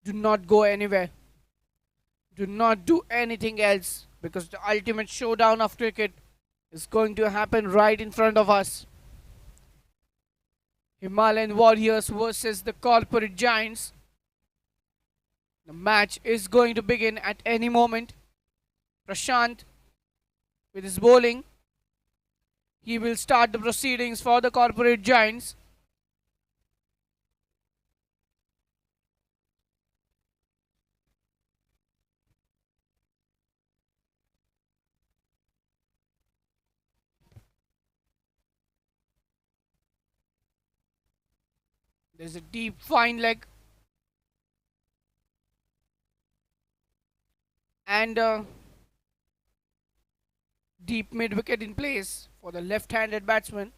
Do not go anywhere. Do not do anything else because the ultimate showdown of cricket is going to happen right in front of us. Himalayan Warriors versus the Corporate Giants. The match is going to begin at any moment. Prashant with his bowling. He will start the proceedings for the Corporate Giants. There's a deep fine leg and a deep mid wicket in place for the left-handed batsman.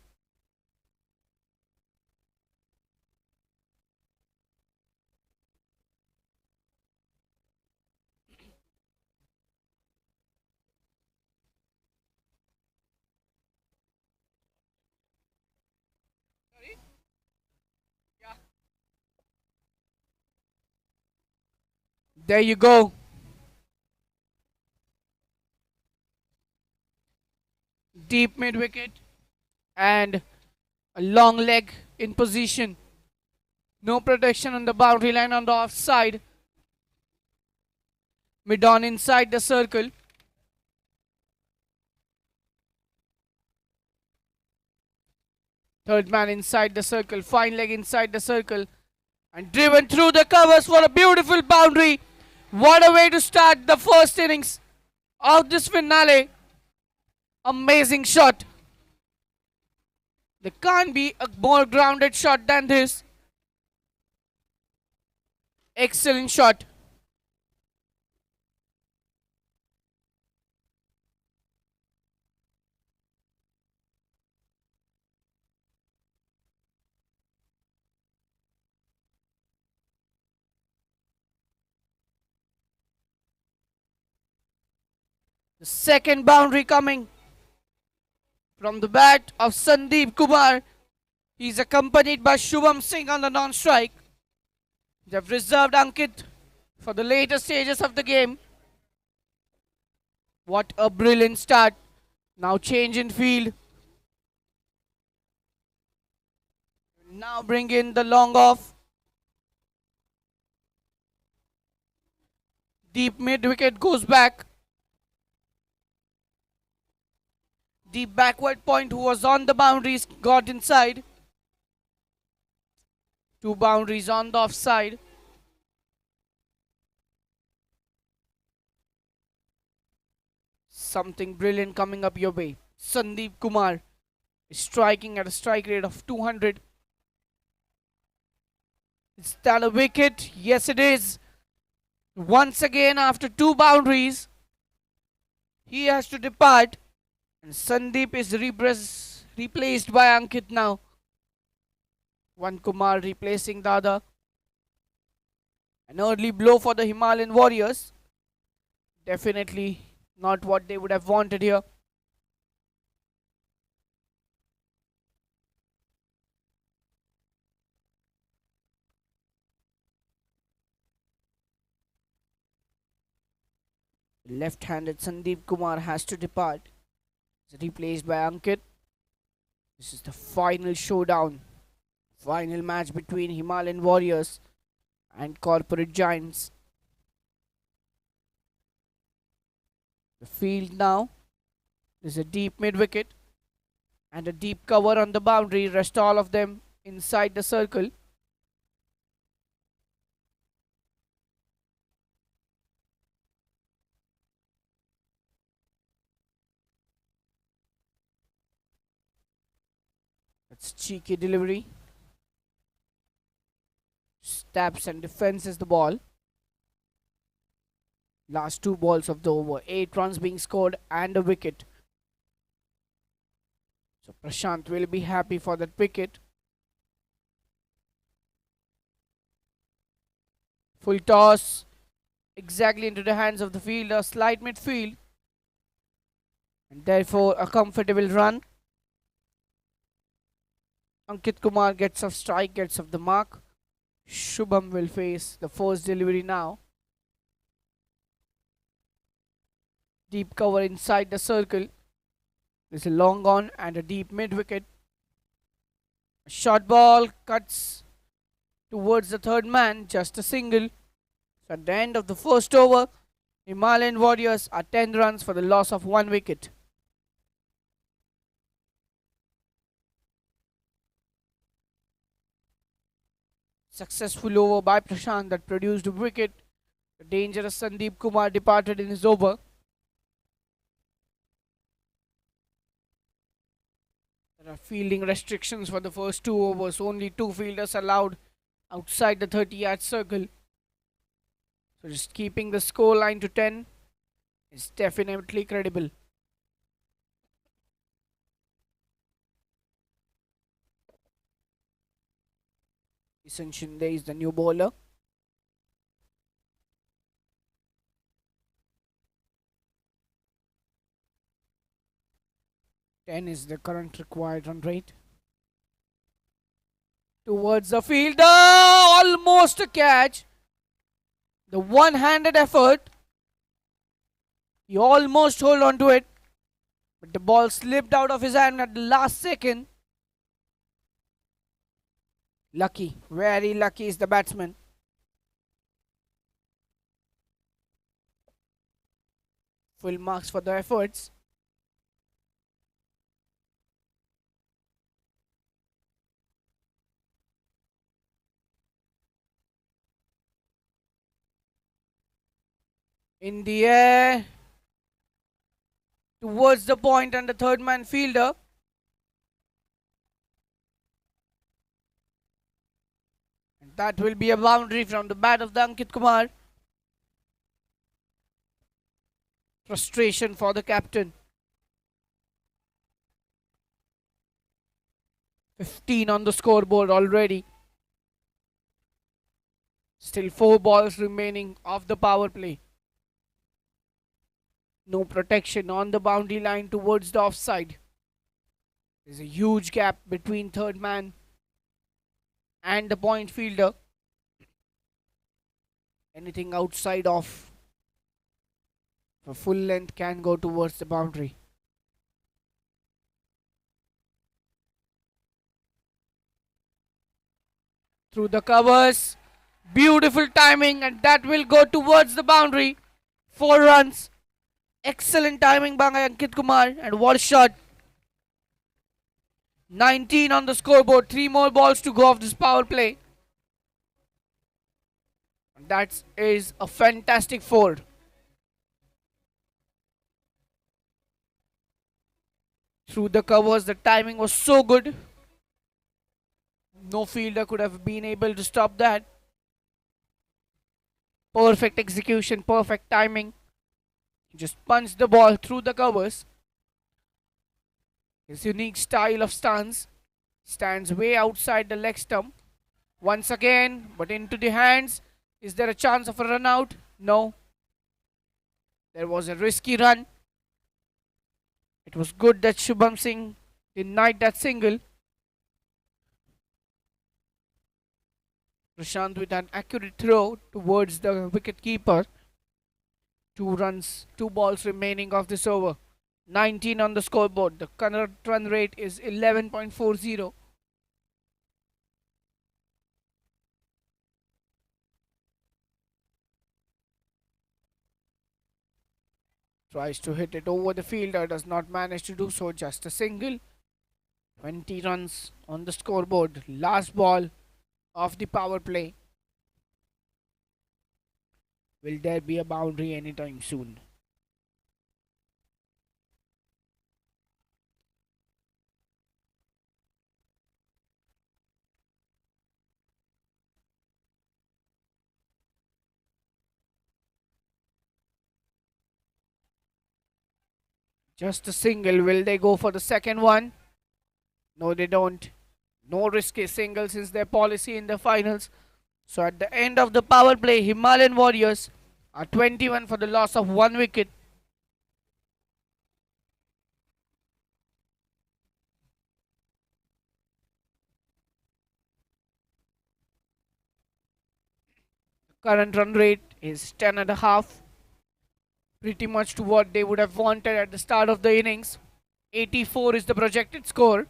There you go. Deep mid wicket and a long leg in position. No protection on the boundary line on the offside. Mid on inside the circle. Third man inside the circle. Fine leg inside the circle. And driven through the covers for a beautiful boundary. What a way to start the first innings of this finale. Amazing shot. There can't be a more grounded shot than this. Excellent shot. The second boundary coming from the bat of Sandeep Kumar. He's accompanied by Shubham Singh on the non-strike. They've reserved Ankit for the later stages of the game. What a brilliant start. Now change in field. Now bring in the long off. Deep mid wicket goes back. Deep backward point who was on the boundaries got inside. Two boundaries on the offside. Something brilliant coming up your way. Sandeep Kumar is striking at a strike rate of 200. Is that a wicket? Yes, it is. Once again, after two boundaries, he has to depart. And Sandeep is replaced by Ankit now. One Kumar replacing the other. An early blow for the Himalayan Warriors. Definitely not what they would have wanted here. Left-handed Sandeep Kumar has to depart. He's replaced by Ankit. This is the final showdown. Final match between Himalayan Warriors and Corporate Giants. The field now. There's a deep mid wicket and a deep cover on the boundary. Rest all of them inside the circle. That's cheeky delivery. Stabs and defenses the ball. Last two balls of the over. 8 runs being scored and a wicket. So Prashant will be happy for that wicket. Full toss. Exactly into the hands of the fielder. Slight midfield. And therefore a comfortable run. Ankit Kumar gets off strike, gets off the mark. Shubham will face the first delivery now. Deep cover inside the circle. There's a long on and a deep mid wicket. Short ball cuts towards the third man, just a single. So at the end of the first over, Himalayan Warriors are 10 runs for the loss of 1 wicket. Successful over by Prashant that produced a wicket. The dangerous Sandeep Kumar departed in his over. There are fielding restrictions for the first 2 overs. Only 2 fielders allowed outside the 30-yard circle. So just keeping the score line to 10 is definitely credible. Isan Shinde is the new bowler. Ten is the current required run rate. Towards the fielder, almost a catch. The one-handed effort. He almost hold on to it, but the ball slipped out of his hand at the last second. Lucky, very lucky is the batsman. Full marks for the efforts. In the air, towards the point and the third man fielder. And that will be a boundary from the bat of the Ankit Kumar. Frustration for the captain. 15 on the scoreboard already. Still 4 balls remaining of the power play. No protection on the boundary line towards the offside. There's a huge gap between third man and the point fielder. Anything outside of for full length can go towards the boundary. Through the covers. Beautiful timing, and that will go towards the boundary. 4 runs. Excellent timing by Ankit Kumar, and what a shot. 19 on the scoreboard. 3 more balls to go of this power play. That is a fantastic 4. Through the covers, the timing was so good. No fielder could have been able to stop that. Perfect execution, perfect timing. Just punched the ball through the covers. His unique style of stance stands way outside the leg stump. Once again, but into the hands. Is there a chance of a run out? No. There was a risky run. It was good that Shubham Singh denied that single. Prashant with an accurate throw towards the wicket keeper. 2 runs, 2 balls remaining of this over. 19 on the scoreboard. The current run rate is 11.40. Tries to hit it over the fielder, does not manage to do so, just a single. 20 runs on the scoreboard. Last ball of the power play. Will there be a boundary anytime soon? Just a single. Will they go for the second one? No, they don't. No risky single since their policy in the finals. So at the end of the power play, Himalayan Warriors are 21 for the loss of 1 wicket. Current run rate is 10 and a half, pretty much to what they would have wanted at the start of the innings. 84 is the projected score.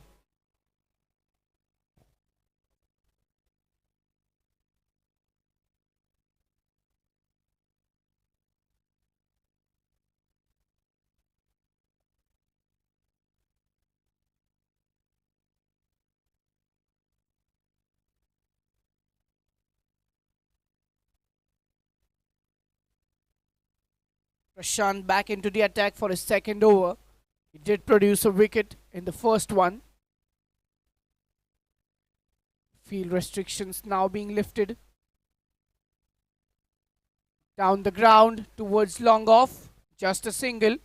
Prashant back into the attack for his second over. He did produce a wicket in the first one. Field restrictions now being lifted. Down the ground towards long off. Just a single.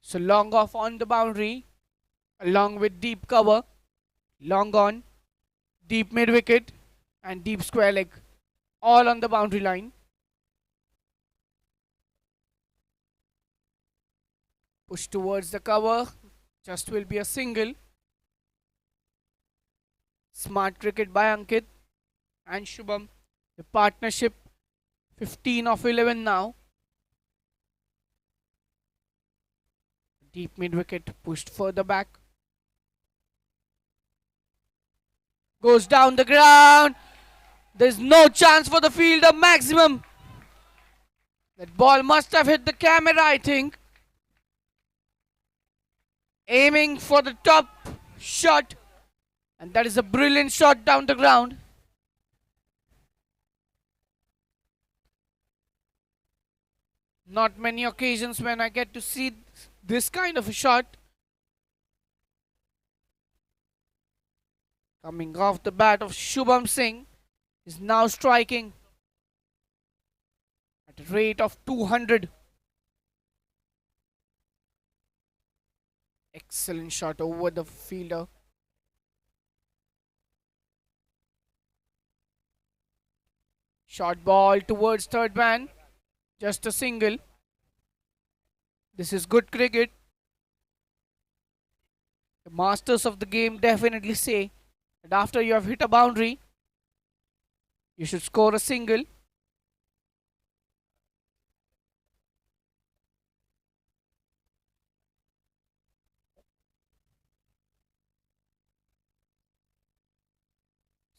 So long off on the boundary. Along with deep cover. Long on. Deep mid wicket. And deep square leg. All on the boundary line. Push towards the cover. Just will be a single. Smart cricket by Ankit and Shubham. The partnership 15 of 11 now. Deep mid wicket pushed further back. Goes down the ground. There's no chance for the fielder. Maximum. That ball must have hit the camera, I think. Aiming for the top shot. And that is a brilliant shot down the ground. Not many occasions when I get to see this kind of a shot. Coming off the bat of Shubham Singh is now striking at a rate of 200. Excellent shot over the fielder. Short ball towards third man. Just a single. This is good cricket. The masters of the game definitely say that after you have hit a boundary, you should score a single.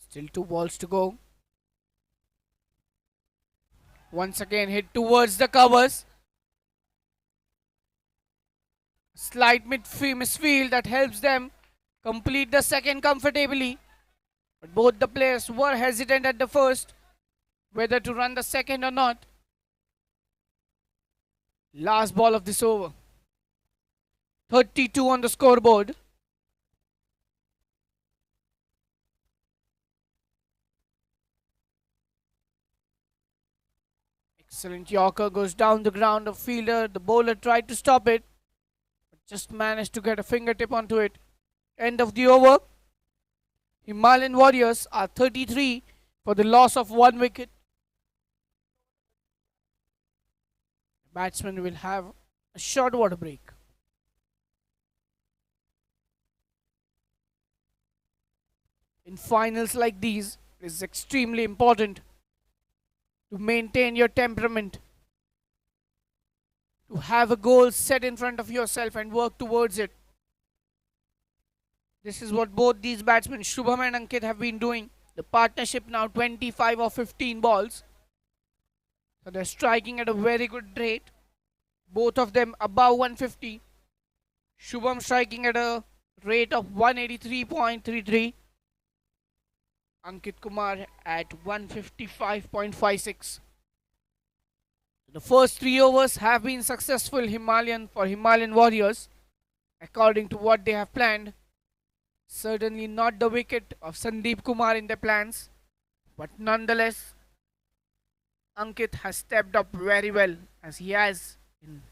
Still 2 balls to go. Once again hit towards the covers. Slight misfield that helps them complete the second comfortably. But both the players were hesitant at the first whether to run the second or not. Last ball of this over. 32 on the scoreboard. Excellent Yorker goes down the ground of fielder. The bowler tried to stop it, but just managed to get a fingertip onto it. End of the over. Himalayan Warriors are 33 for the loss of 1 wicket. The batsman will have a short water break. In finals like these, it is extremely important to maintain your temperament, to have a goal set in front of yourself and work towards it. This is what both these batsmen, Shubham and Ankit, have been doing. The partnership now 25 or 15 balls. So they're striking at a very good rate. Both of them above 150. Shubham striking at a rate of 183.33. Ankit Kumar at 155.56. The first 3 overs have been successful for Himalayan Warriors, according to what they have planned. Certainly not the wicket of Sandeep Kumar in their plans, but nonetheless, Ankit has stepped up very well as he has in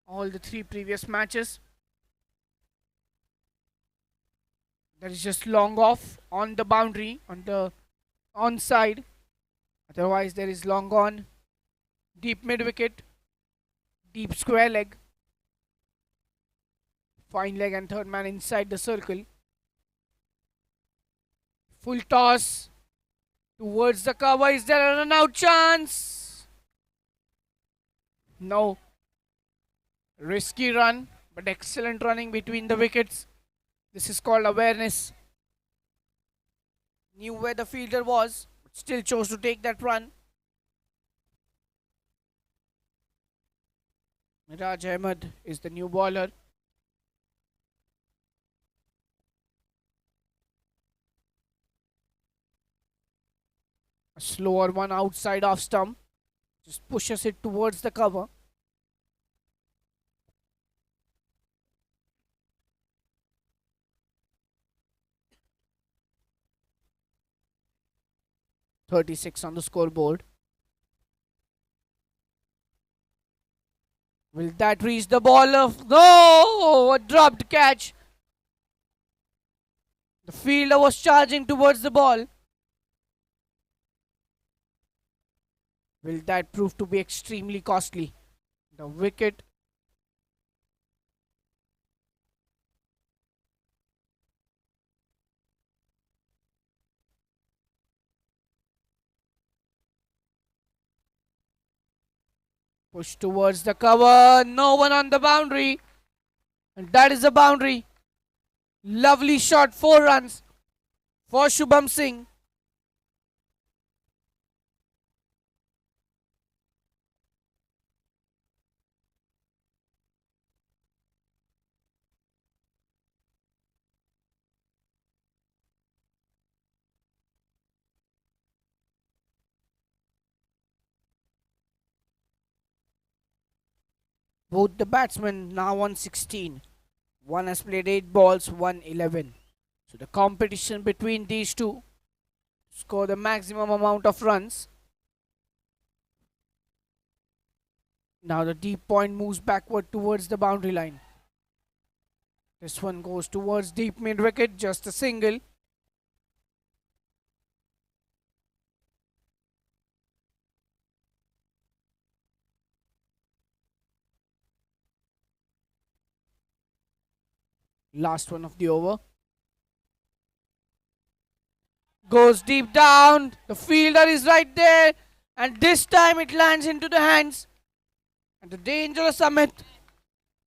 all the 3 previous matches. That is just long off on the boundary, on the onside. Otherwise, there is long on, deep mid wicket, deep square leg, fine leg, and third man inside the circle. Full toss Towards the cover. Is there a run out chance? No. Risky run, but excellent running between the wickets. This is called awareness. Knew where the fielder was, but still chose to take that run. Miraj Ahmed is the new bowler. A slower one outside off stump. Just pushes it towards the cover. .36 on the scoreboard. Will that reach the ball of... No! A dropped catch. The fielder was charging towards the ball. Will that prove to be extremely costly? The wicket pushed towards the cover. No one on the boundary. And that is the boundary. Lovely shot. 4 runs for Shubham Singh. Both the batsmen now on 16. One has played 8 balls, one 11. So the competition between these two score the maximum amount of runs. Now the deep point moves backward towards the boundary line. This one goes towards deep mid wicket, just a single. Last one of the over. Goes deep down. The fielder is right there. And this time it lands into the hands. And the dangerous Amit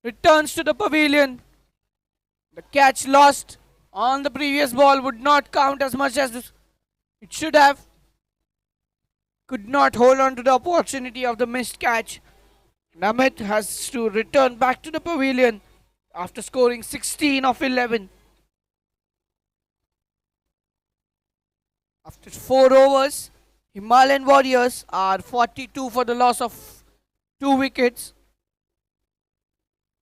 returns to the pavilion. The catch lost on the previous ball would not count as much as it should have. Could not hold on to the opportunity of the missed catch. Amit has to return back to the pavilion after scoring 16 of 11. After 4 overs, Himalayan Warriors are 42 for the loss of 2 wickets.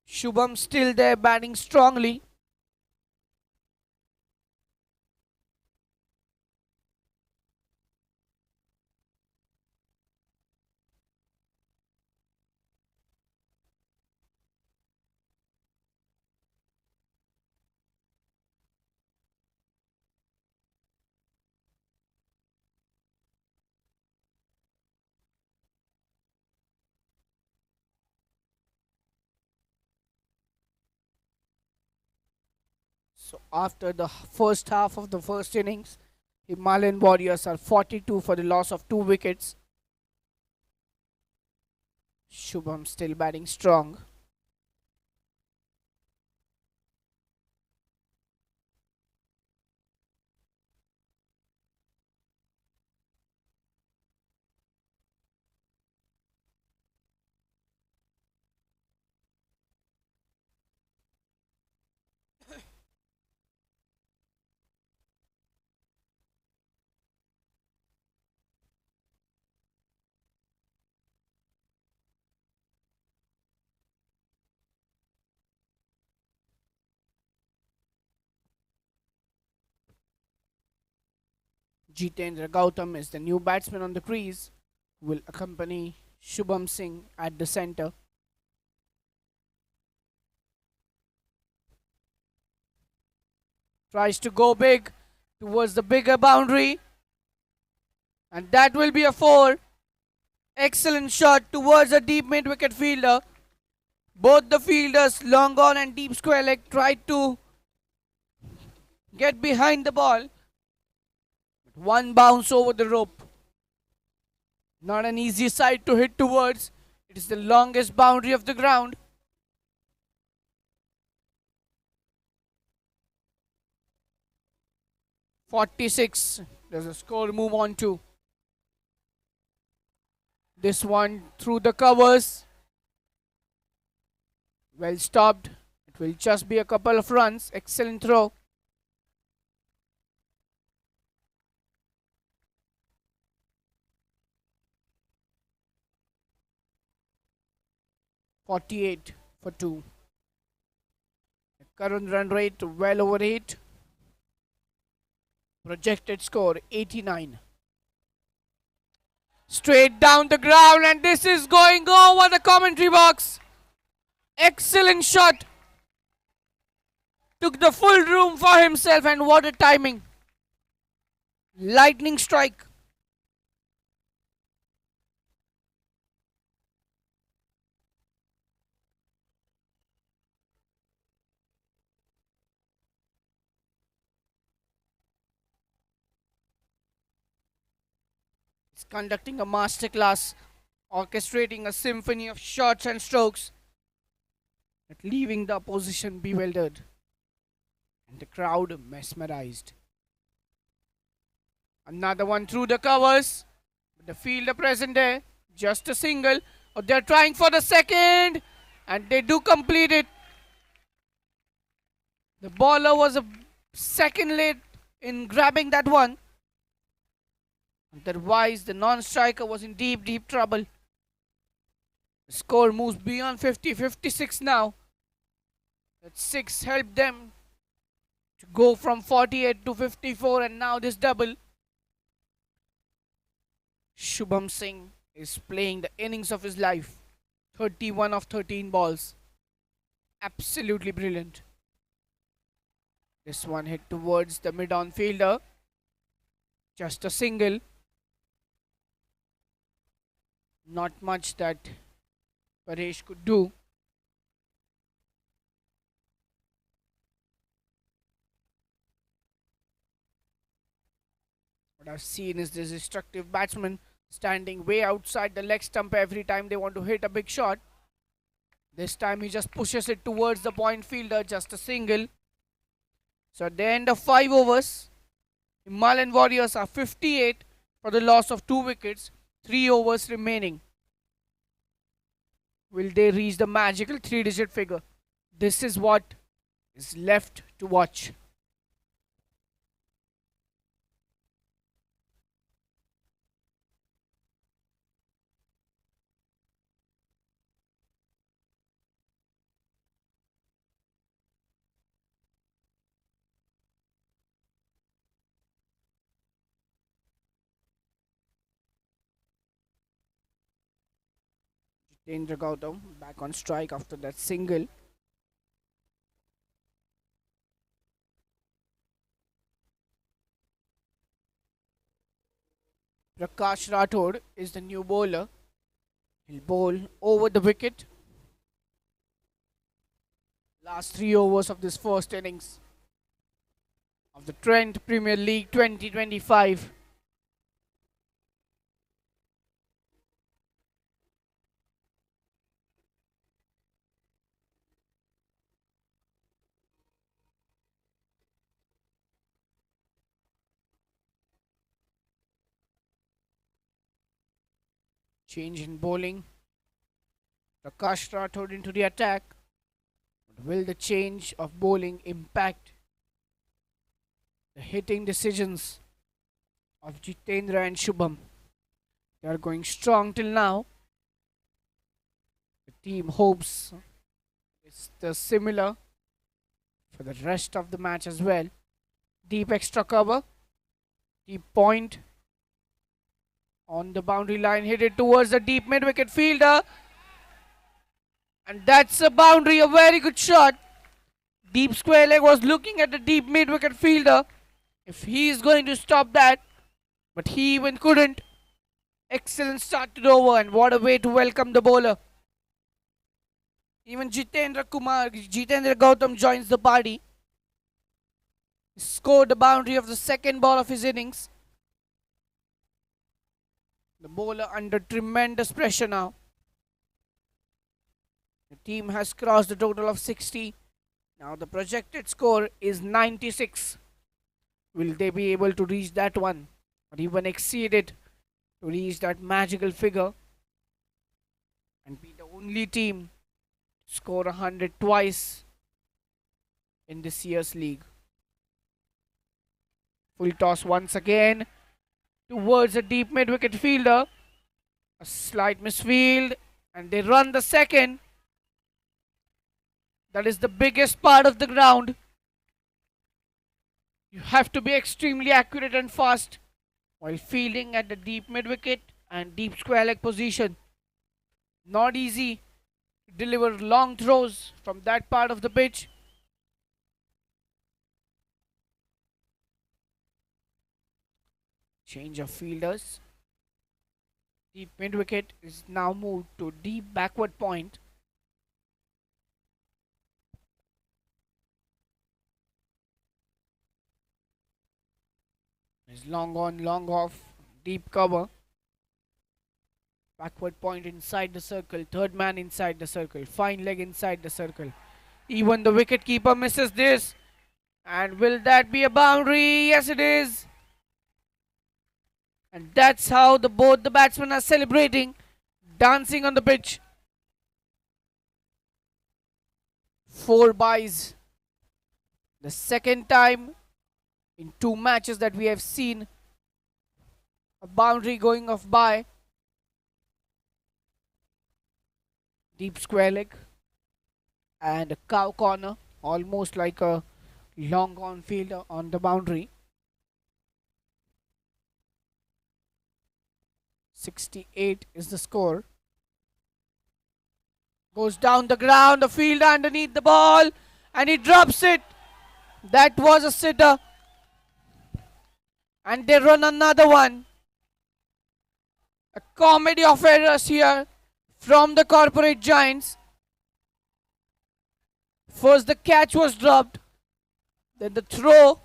Shubham still there batting strongly. So after the first half of the first innings, Himalayan Warriors are 42 for the loss of 2 wickets. Shubham still batting strong. Jitendra Gautam is the new batsman on the crease, who will accompany Shubham Singh at the centre. Tries to go big towards the bigger boundary. And that will be a 4. Excellent shot towards a deep mid wicket fielder. Both the fielders, long on and deep square leg, tried to get behind the ball. One bounce over the rope. Not an easy side to hit towards. It is the longest boundary of the ground. .46. Does the score move on to? This one through the covers. Well stopped. It will just be a couple of runs. Excellent throw. .48 for 2. The current run rate well over 8. Projected score 89. Straight down the ground, and this is going over the commentary box. Excellent shot. Took the full room for himself, and what a timing. Lightning strike. He's conducting a masterclass, orchestrating a symphony of shots and strokes, but leaving the opposition bewildered and the crowd mesmerized. Another one through the covers. But the fielder present there, just a single. Oh, they're trying for the second, and they do complete it. The bowler was a second late in grabbing that one. Otherwise, the non-striker was in deep, deep trouble. The score moves beyond 50, 56 now. That 6 helped them to go from 48 to 54, and now this double. Shubham Singh is playing the innings of his life. 31 of 13 balls. Absolutely brilliant. This one hit towards the mid-on fielder. Just a single. Not much that Paresh could do. What I've seen is this destructive batsman standing way outside the leg stump every time they want to hit a big shot. This time he just pushes it towards the point fielder, just a single. So at the end of 5 overs, Himalayan Warriors are 58 for the loss of 2 wickets, 3 overs remaining. Will they reach the magical 3-digit figure? This is what is left to watch. Jitendra Gautam back on strike after that single. Prakash Rathod is the new bowler. He'll bowl over the wicket. Last 3 overs of this first innings of the TRENT Premier League 2025. Change in bowling. Prakash Rathod into the attack. But will the change of bowling impact the hitting decisions of Jitendra and Shubham? They are going strong till now. The team hopes it's the similar for the rest of the match as well. Deep extra cover. Deep point. On the boundary line, hit it towards the deep mid-wicket fielder. And that's a boundary, a very good shot. Deep square leg was looking at the deep mid-wicket fielder. If he is going to stop that. But he even couldn't. Excellent start to the over, and what a way to welcome the bowler. Even Jitendra Gautam joins the party. He scored the boundary of the second ball of his innings. The bowler under tremendous pressure now. The team has crossed the total of 60. Now the projected score is 96. Will they be able to reach that one or even exceed it to reach that magical figure and be the only team to score 100 twice in this year's league? Full toss once again towards a deep mid wicket fielder. A slight misfield and they run the second. That is the biggest part of the ground. You have to be extremely accurate and fast while fielding at the deep mid wicket and deep square leg position. Not easy to deliver long throws from that part of the pitch. Change of fielders. Deep mid wicket is now moved to deep backward point. Is long on, long off, deep cover. Backward point inside the circle, third man inside the circle, fine leg inside the circle. Even the wicket keeper misses this. And will that be a boundary? Yes, it is. And that's how both the batsmen are celebrating, dancing on the pitch. 4 byes. The second time in 2 matches that we have seen a boundary going off by. Deep square leg and a cow corner, almost like a long on field on the boundary. 68 is the score. Goes down the ground, the fielder underneath the ball, and he drops it. That was a sitter. And they run another one. A comedy of errors here from the corporate giants. First the catch was dropped, then the throw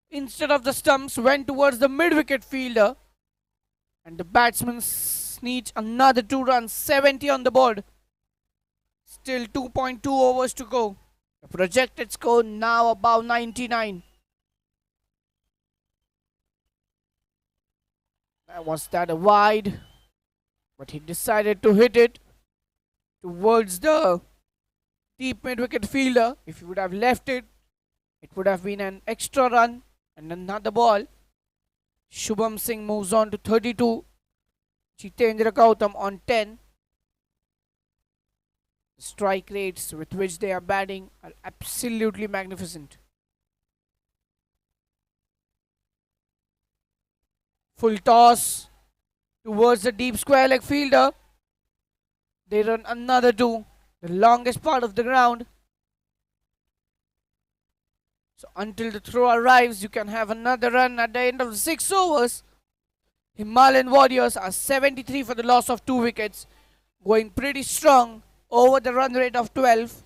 instead of the stumps went towards the mid-wicket fielder, and the batsman sneaks another 2 runs, 70 on the board. Still 2.2 overs to go. The projected score now above 99. Was that a wide? But he decided to hit it towards the deep mid-wicket fielder. If he would have left it, it would have been an extra run and another ball. Shubham Singh moves on to 32. Jitendra Gautam on 10. The strike rates with which they are batting are absolutely magnificent. Full toss towards the deep square leg fielder. They run another 2, the longest part of the ground. So until the throw arrives, you can have another run at the end of the 6 overs. Himalayan Warriors are 73 for the loss of 2 wickets, going pretty strong over the run rate of 12.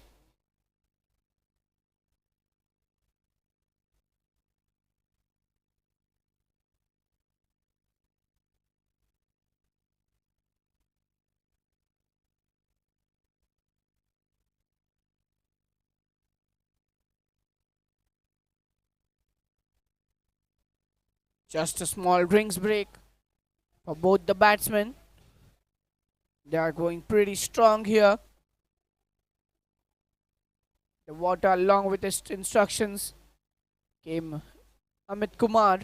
Just a small drinks break for both the batsmen. They are going pretty strong here. The water along with his instructions came Amit Kumar.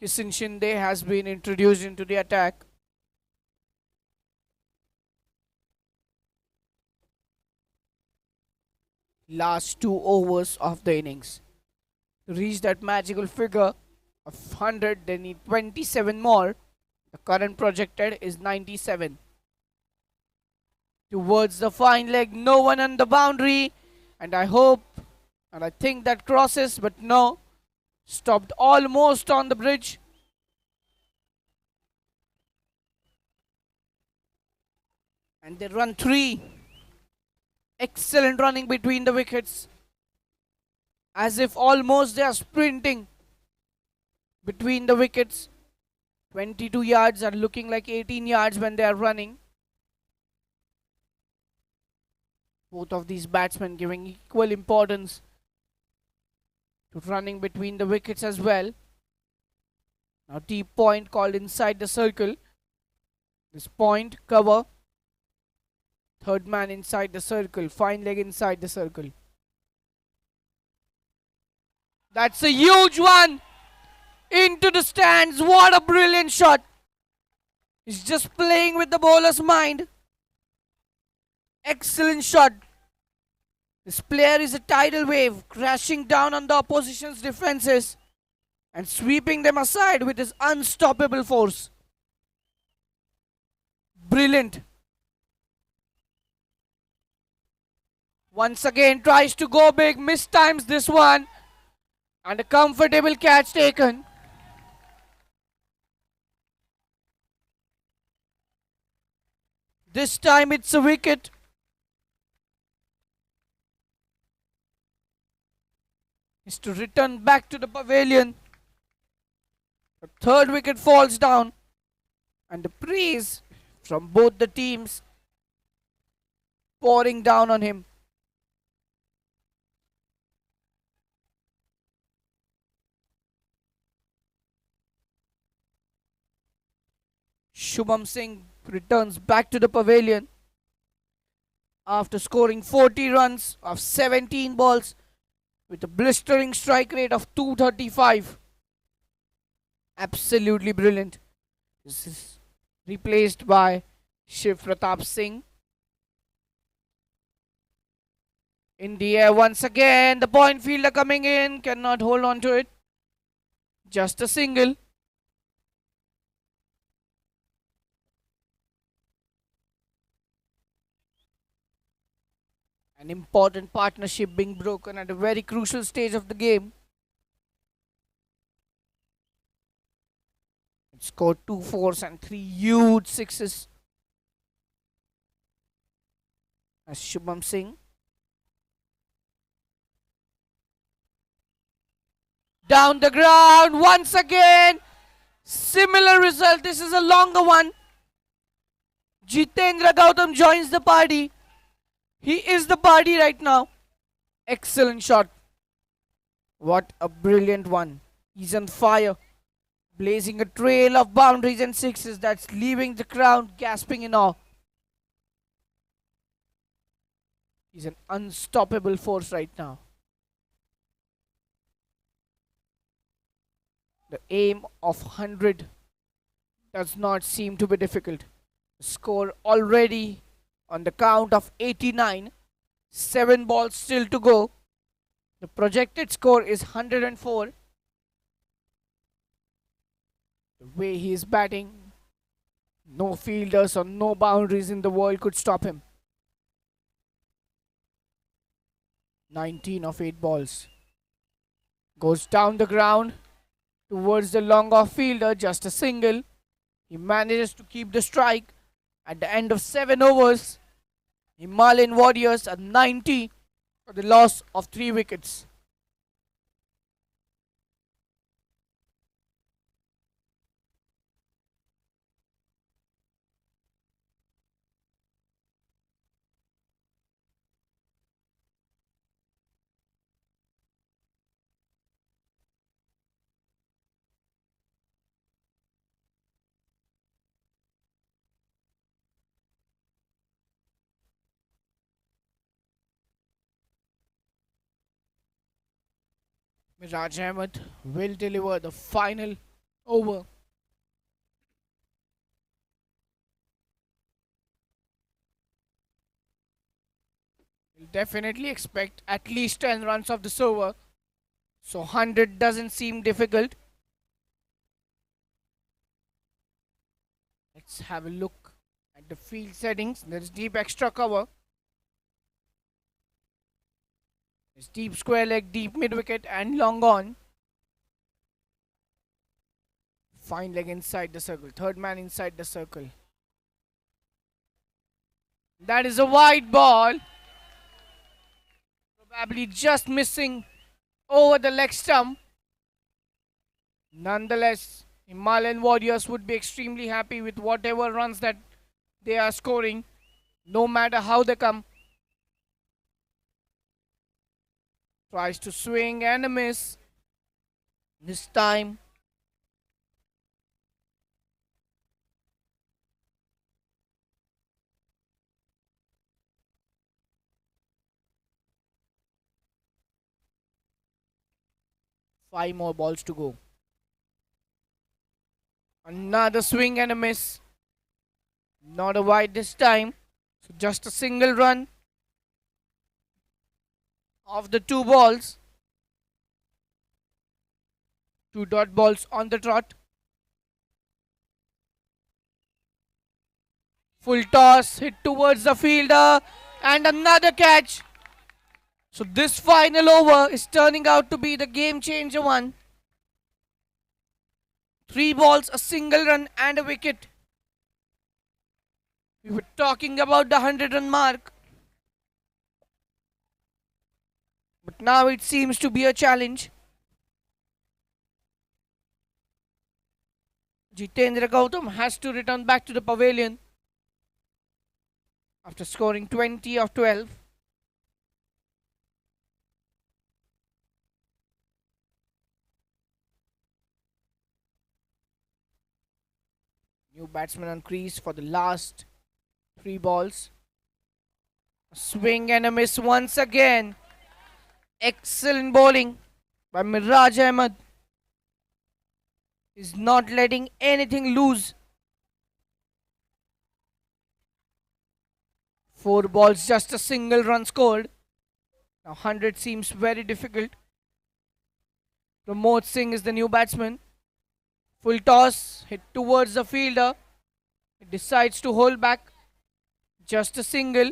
Kisan Shinde has been introduced into the attack. Last 2 overs of the innings. To reach that magical figure of 100, they need 27 more. The current projected is 97. Towards the fine leg, no one on the boundary. And I hope and I think that crosses, but no. Stopped almost on the bridge. And they run 3. Excellent running between the wickets. As if almost they are sprinting between the wickets. 22 yards are looking like 18 yards when they are running. Both of these batsmen giving equal importance to running between the wickets as well. Now deep point called inside the circle. This point cover. Third man inside the circle. Fine leg inside the circle. That's a huge one. Into the stands. What a brilliant shot. He's just playing with the bowler's mind. Excellent shot. This player is a tidal wave, crashing down on the opposition's defenses and sweeping them aside with his unstoppable force. Brilliant. Once again tries to go big, mistimes this one, and a comfortable catch taken. This time it's a wicket. Is to return back to the pavilion. The third wicket falls down, and the praise from both the teams pouring down on him. Shubham Singh returns back to the pavilion after scoring 40 runs of 17 balls with a blistering strike rate of 235. Absolutely brilliant. This is replaced by Shiv Pratap Singh. In the air once again, the point fielder coming in, cannot hold on to it. Just a single. An important partnership being broken at a very crucial stage of the game. It scored 2 fours and 3 huge sixes. As Shubham Singh. Down the ground once again. Similar result. This is a longer one. Jitendra Gautam joins the party. He is the party right now. Excellent shot. What a brilliant one. He's on fire. Blazing a trail of boundaries and sixes that's leaving the crowd gasping in awe. He's an unstoppable force right now. The aim of 100 does not seem to be difficult. The score already on the count of 89. 7 balls still to go. The projected score is 104. The way he is batting, no fielders or no boundaries in the world could stop him. 19 of 8 balls. Goes down the ground towards the long off fielder, just a single. He manages to keep the strike. At the end of 7 overs, Himalayan Warriors are 90 for the loss of 3 wickets. Miraj Ahmed will deliver the final over. We'll definitely expect at least 10 runs of this over. So 100 doesn't seem difficult. Let's have a look at the field settings. There's deep extra cover. There's deep square leg, deep mid wicket, and long on. Fine leg inside the circle. Third man inside the circle. That is a wide ball. Probably just missing over the leg stump. Nonetheless, Himalayan Warriors would be extremely happy with whatever runs that they are scoring, no matter how they come. Tries to swing and a miss. This time, five more balls to go. Another swing and a miss. Not a wide this time. So just a single run of the two balls. Two dot balls on the trot. Full toss, hit towards the fielder, and another catch. So this final over is turning out to be the game changer one. Three balls, a single run, and a wicket. We were talking about the 100 run mark. But now it seems to be a challenge. Jitendra Gautam has to return back to the pavilion after scoring 20 of 12. New batsman on crease for the last three balls. A swing and a miss once again. Excellent bowling by Miraj Ahmed. Is not letting anything loose. Four balls, just a single run scored. Now 100 seems very difficult. Pramod Singh is the new batsman. Full toss, hit towards the fielder. He decides to hold back. Just a single.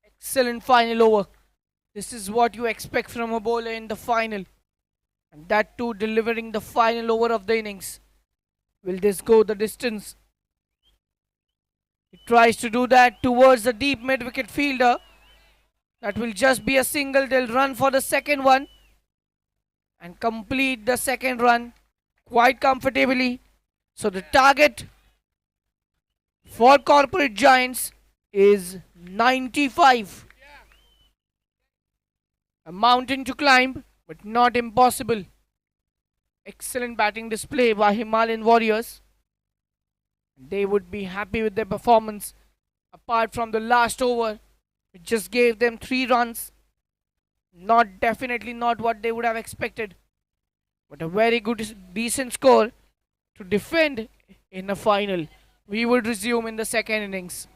Excellent final over. This is what you expect from a bowler in the final. And that too delivering the final over of the innings. Will this go the distance? He tries to do that towards the deep mid-wicket fielder. That will just be a single. They'll run for the second one and complete the second run quite comfortably. So the target for corporate giants is 95. A mountain to climb, but not impossible. Excellent batting display by Himalayan Warriors. They would be happy with their performance apart from the last over. It just gave them 3 runs. Definitely not what they would have expected. But a very good, decent score to defend in a final. We would resume in the second innings.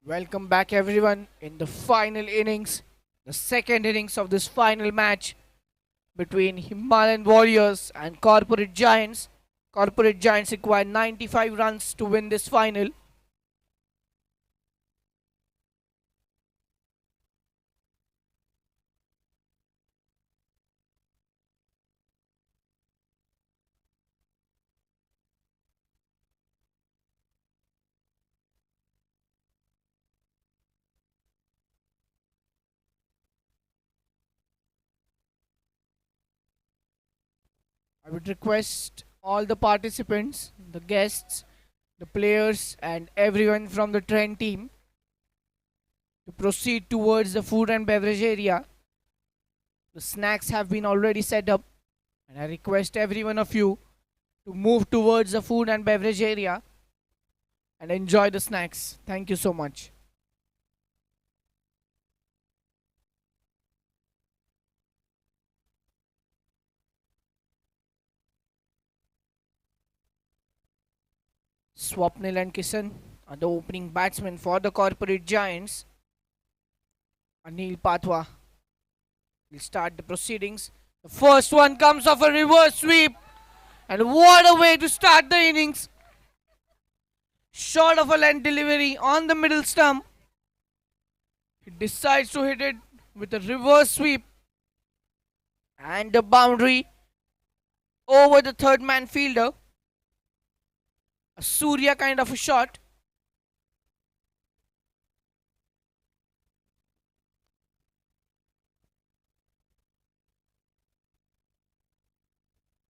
Welcome back, everyone, in the final innings, the second innings of this final match between Himalayan Warriors and Corporate Giants. Corporate Giants require 95 runs to win this final. I would request all the participants, the guests, the players, and everyone from the TRENT team to proceed towards the food and beverage area. The snacks have been already set up, and I request every one of you to move towards the food and beverage area and enjoy the snacks. Thank you so much. Swapnil and Kisan are the opening batsmen for the Corporate Giants. Anil Patwa will start the proceedings. The first one comes off a reverse sweep, and what a way to start the innings! Short of a length delivery on the middle stump. He decides to hit it with a reverse sweep and the boundary over the third man fielder. A Surya kind of a shot.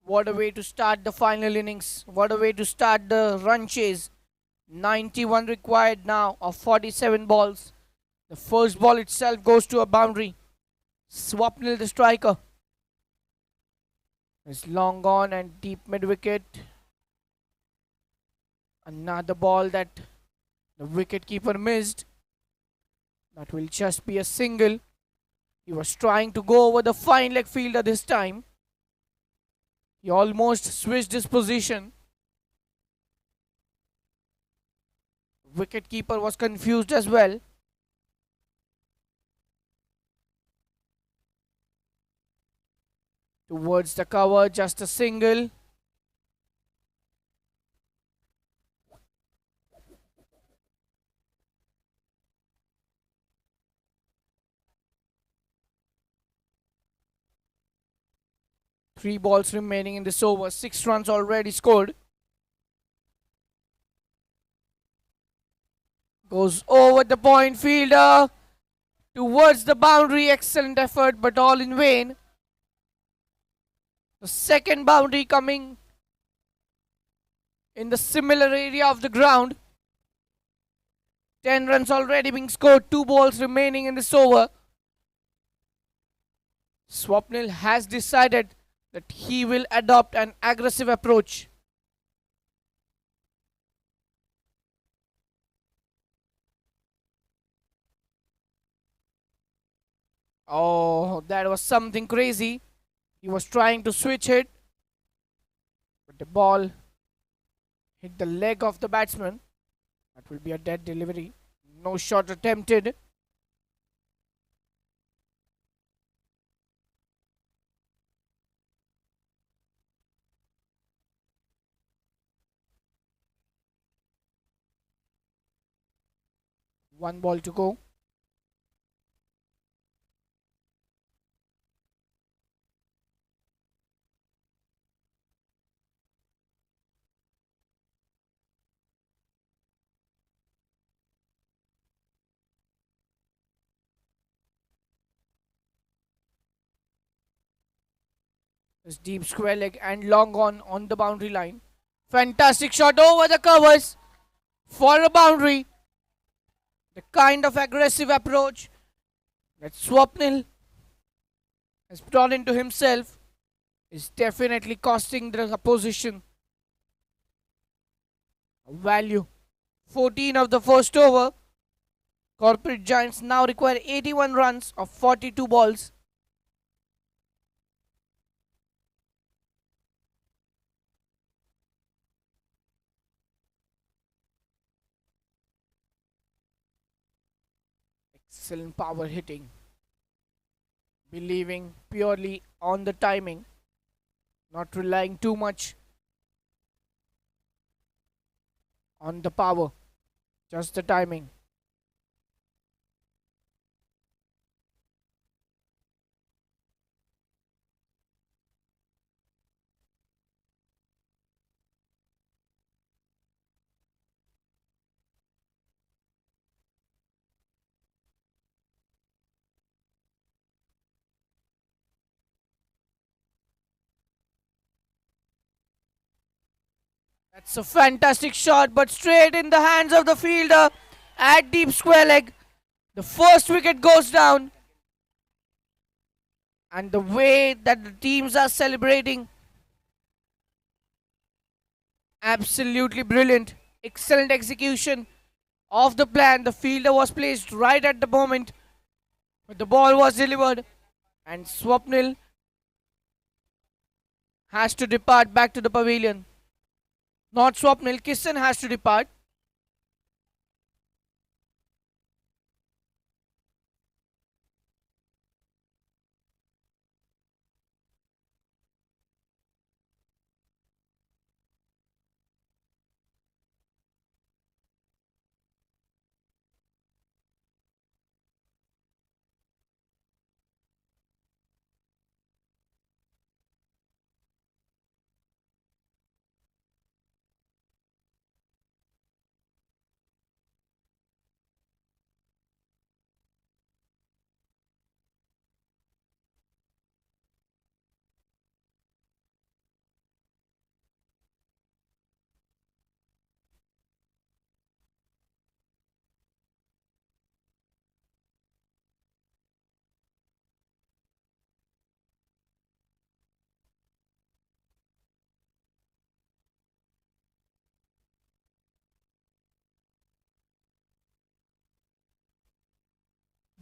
What a way to start the final innings. What a way to start the run chase. 91 required now of 47 balls. The first ball itself goes to a boundary. Swapnil, the striker, is long gone and deep mid wicket. Another ball that the wicket keeper missed. That will just be a single. He was trying to go over the fine leg fielder this time. He almost switched his position. Wicket keeper was confused as well. Towards the cover, just a single. Three balls remaining in this over. 6 runs already scored. Goes over the point fielder. Towards the boundary. Excellent effort, but all in vain. The second boundary coming in the similar area of the ground. 10 runs already being scored. 2 balls remaining in this over. Swapnil has decided that he will adopt an aggressive approach. Oh, that was something crazy. He was trying to switch it, but the ball hit the leg of the batsman. That will be a dead delivery. No shot attempted. One ball to go. This deep square leg and long on the boundary line. Fantastic shot over the covers for a boundary. The kind of aggressive approach that Swapnil has brought into himself is definitely costing the opposition value. 14 of the first over. Corporate Giants now require 81 runs of 42 balls. Excellent power hitting, believing purely on the timing, not relying too much on the power, just the timing. That's a fantastic shot, but straight in the hands of the fielder at deep square leg. The first wicket goes down, and the way that the teams are celebrating, absolutely brilliant. Excellent execution of the plan. The fielder was placed right at the moment, but the ball was delivered, and Swapnil has to depart back to the pavilion. Not Swapnil, Kissan has to depart.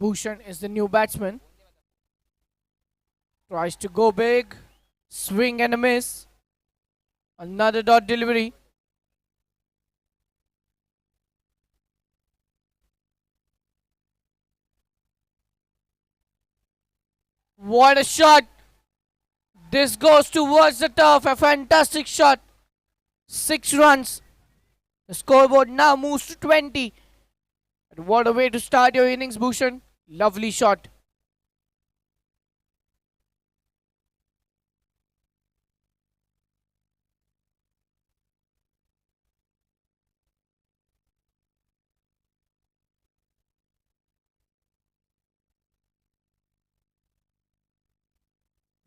Bhushan is the new batsman. Tries to go big. Swing and a miss. Another dot delivery. What a shot! This goes towards the turf. A fantastic shot. 6 runs. The scoreboard now moves to 20. And what a way to start your innings, Bhushan. Lovely shot.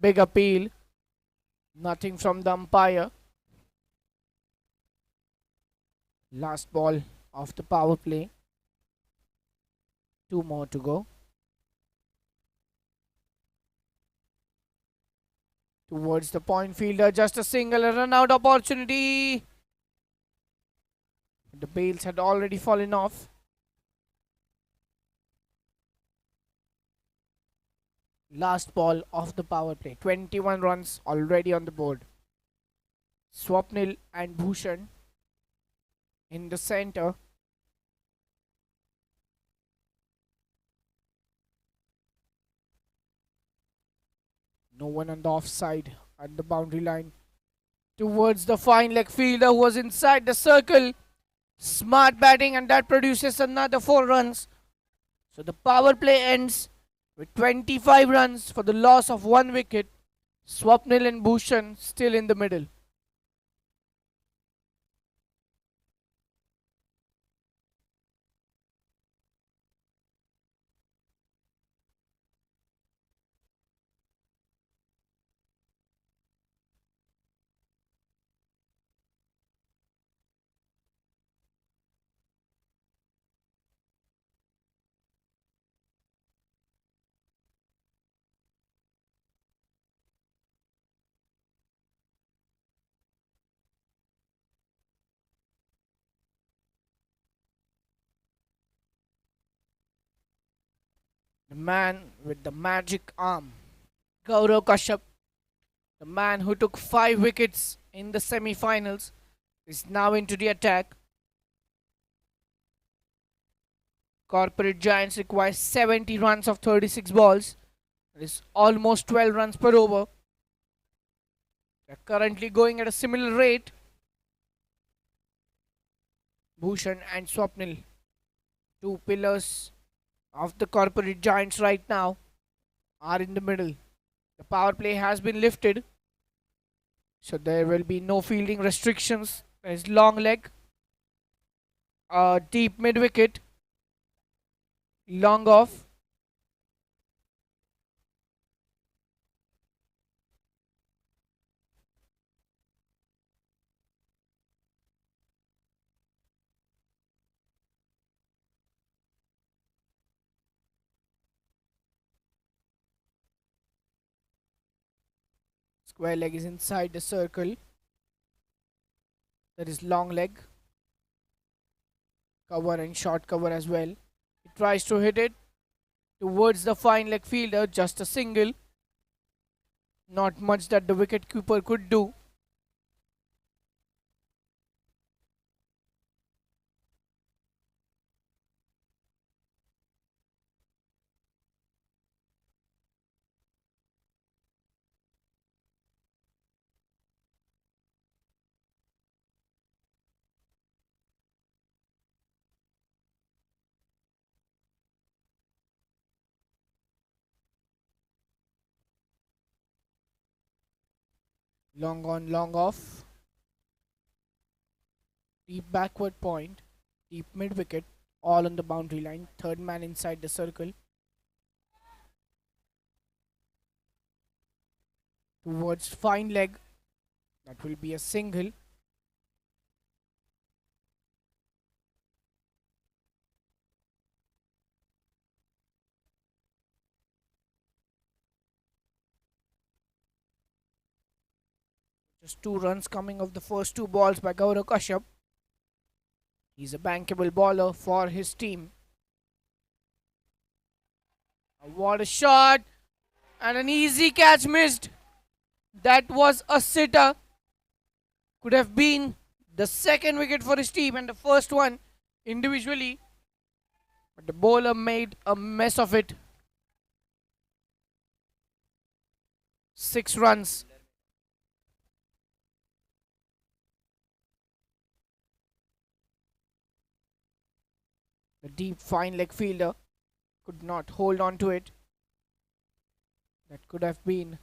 Big appeal. Nothing from the umpire. Last ball of the power play. 2 more to go. Towards the point fielder, just a single, a run out opportunity. The bails had already fallen off. Last ball of the power play. 21 runs already on the board. Swapnil and Bhushan in the center. No one on the offside at the boundary line. Towards the fine leg fielder who was inside the circle. Smart batting, and that produces another 4 runs. So the power play ends with 25 runs for the loss of 1 wicket. Swapnil and Bhushan still in the middle. The man with the magic arm, Gaurav Kashyap, the man who took 5 wickets in the semi-finals, is now into the attack. Corporate Giants require 70 runs of 36 balls. That is almost 12 runs per over. They're currently going at a similar rate. Bhushan and Swapnil, two pillars of the Corporate Giants right now, are in the middle. The power play has been lifted, so there will be no fielding restrictions. There is long leg, a deep mid wicket, long off. Square leg is inside the circle. There is long leg, cover and short cover as well. He tries to hit it towards the fine leg fielder, just a single. Not much that the wicket keeper could do. Long on, long off. Deep backward point, deep mid wicket, all on the boundary line. Third man inside the circle. Towards fine leg. That will be a single. Just 2 runs coming off the first 2 balls by Gaurav Kashyap. He's a bankable bowler for his team. What a shot! And an easy catch missed. That was a sitter. Could have been the second wicket for his team and the first one individually. But the bowler made a mess of it. 6 runs. The deep fine leg fielder could not hold on to it. That could have been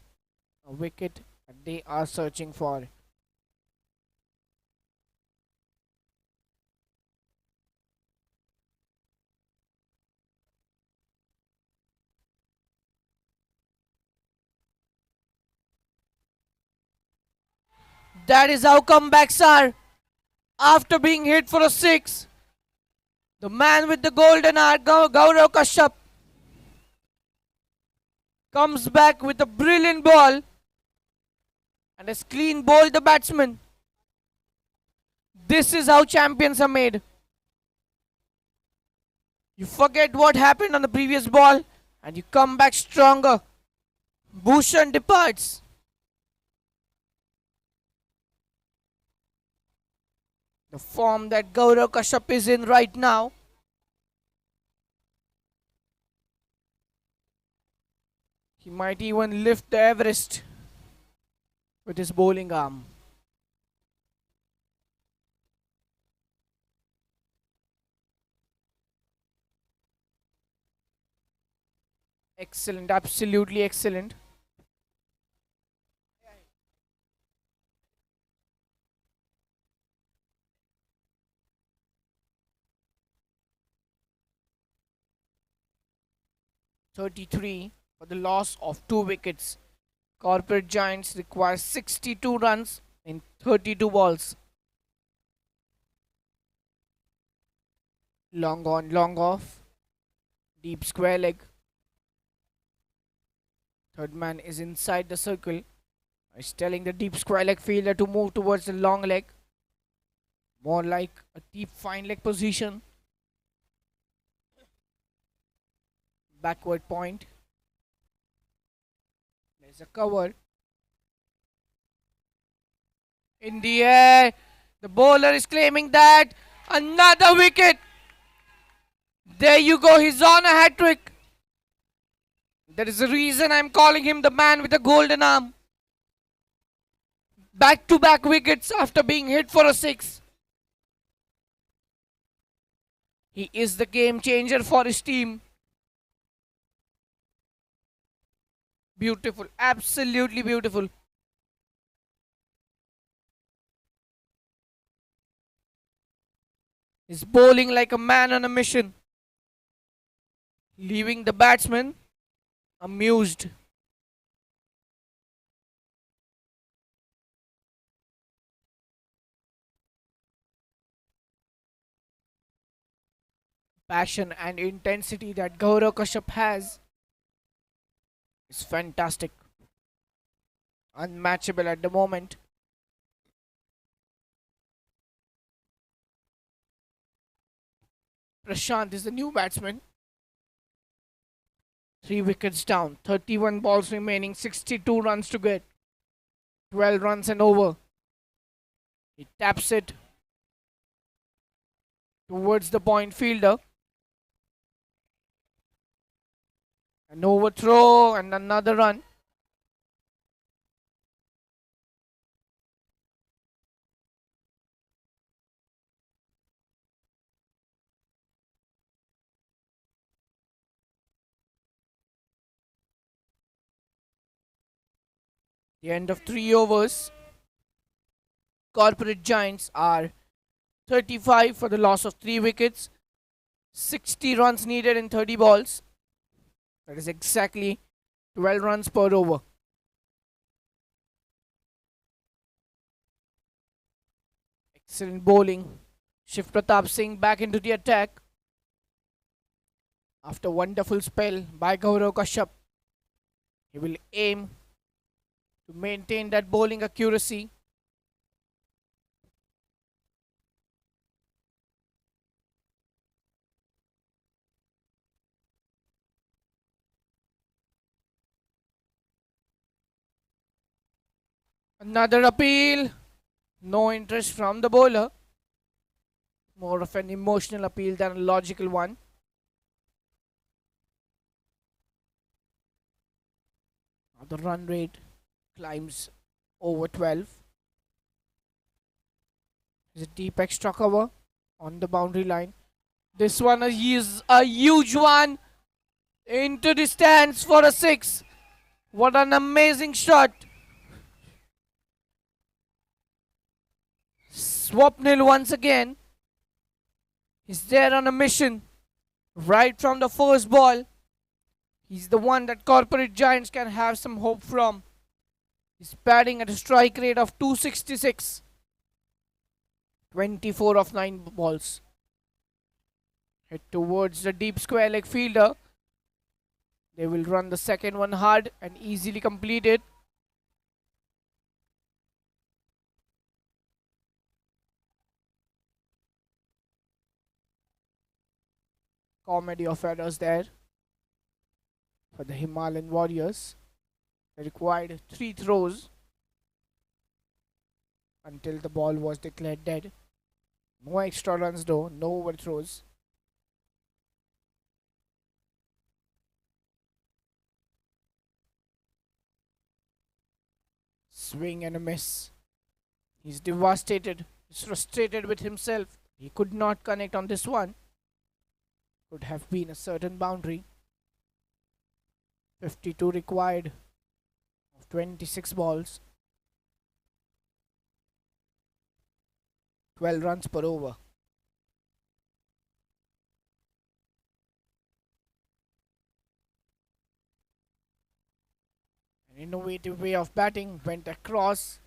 a wicket that they are searching for. That is how comebacks are. After being hit for a 6, the man with the golden hour, Gaurav Kashyap, comes back with a brilliant ball and has clean bowled the batsman. This is how champions are made. You forget what happened on the previous ball and you come back stronger. Bhushan departs. The form that Gaurav Kashyap is in right now. He might even lift the Everest with his bowling arm. Excellent, absolutely excellent. (33) for the loss of 2 wickets. Corporate Giants require 62 runs in 32 balls. Long on, long off. Deep square leg. Third man is inside the circle. He's telling the deep square leg fielder to move towards the long leg. More like a deep fine leg position. Backward point. There's a cover. In the air. The bowler is claiming that. Another wicket. There you go. He's on a hat trick. There is a reason I'm calling him the man with the golden arm. Back to back wickets after being hit for a six. He is the game changer for his team. Beautiful. Absolutely beautiful. He's bowling like a man on a mission, leaving the batsman amused. Passion and intensity that Gaurav Kashyap has is fantastic. Unmatchable at the moment. Prashant is the new batsman. 3 wickets down. 31 balls remaining. 62 runs to get. 12 runs and over. He taps it towards the point fielder. An overthrow and another run. The end of 3 overs. Corporate Giants are 35 for the loss of 3 wickets. 60 runs needed in 30 balls. That is exactly 12 runs per over. Excellent bowling. Shiv Pratap Singh back into the attack. After wonderful spell by Gaurav Kashyap, he will aim to maintain that bowling accuracy. Another appeal. No interest from the bowler. More of an emotional appeal than a logical one. Now the run rate climbs over 12. There's a deep extra cover on the boundary line. This one is a huge one. Into the stands for a 6. What an amazing shot. Swapnil once again is there on a mission right from the first ball. He's the one that Corporate Giants can have some hope from. He's batting at a strike rate of 266. 24 of 9 balls. Hit towards the deep square leg fielder. They will run the second one hard and easily complete it. Comedy of errors there for the Himalayan Warriors. They required 3 throws until the ball was declared dead. No extra runs though, no overthrows. Swing and a miss. He's devastated. He's frustrated with himself. He could not connect on this one. Could have been a certain boundary. 52 required of 26 balls. 12 runs per over. An innovative way of batting, went across,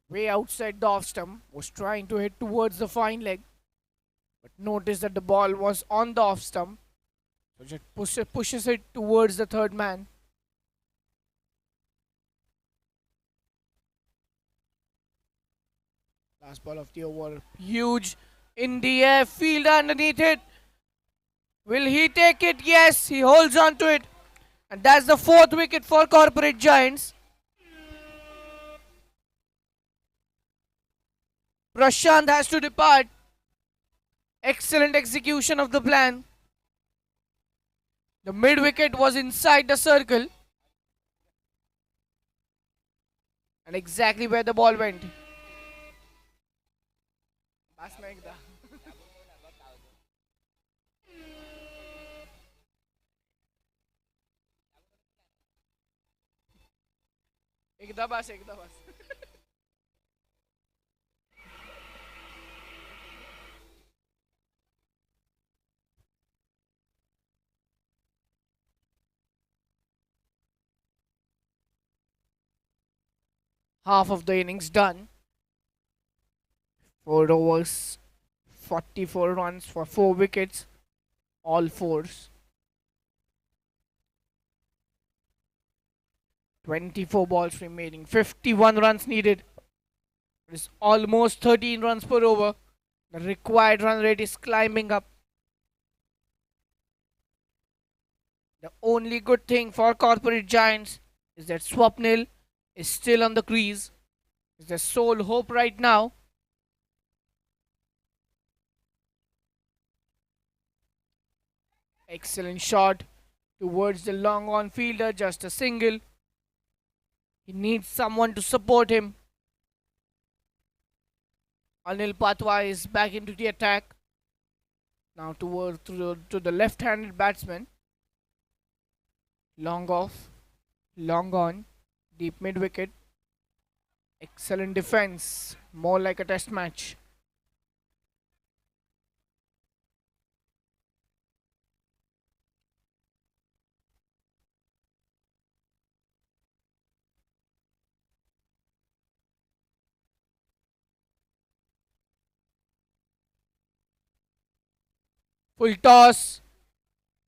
way outside the off stump, was trying to hit towards the fine leg, but noticed that the ball was on the off stump, so just pushes it towards the third man. Last ball of the over. Huge in the air. Fielder underneath it. Will he take it? Yes, he holds on to it. And that's the 4th wicket for Corporate Giants. Prashant has to depart. Excellent execution of the plan. The mid wicket was inside the circle and exactly where the ball went. बस में एकदा बस. Half of the innings done. 4 overs, 44 runs for 4 wickets, all fours. 24 balls remaining, 51 runs needed. It is almost 13 runs per over. The required run rate is climbing up. The only good thing for corporate giants is that Swapnil is still on the crease. Is their sole hope right now. Excellent shot towards the long on fielder, just a single. He needs someone to support him. Anil Patwa is back into the attack. Now to the left-handed batsman. Long off, long on, deep mid wicket. Excellent defense, more like a test match. Full toss,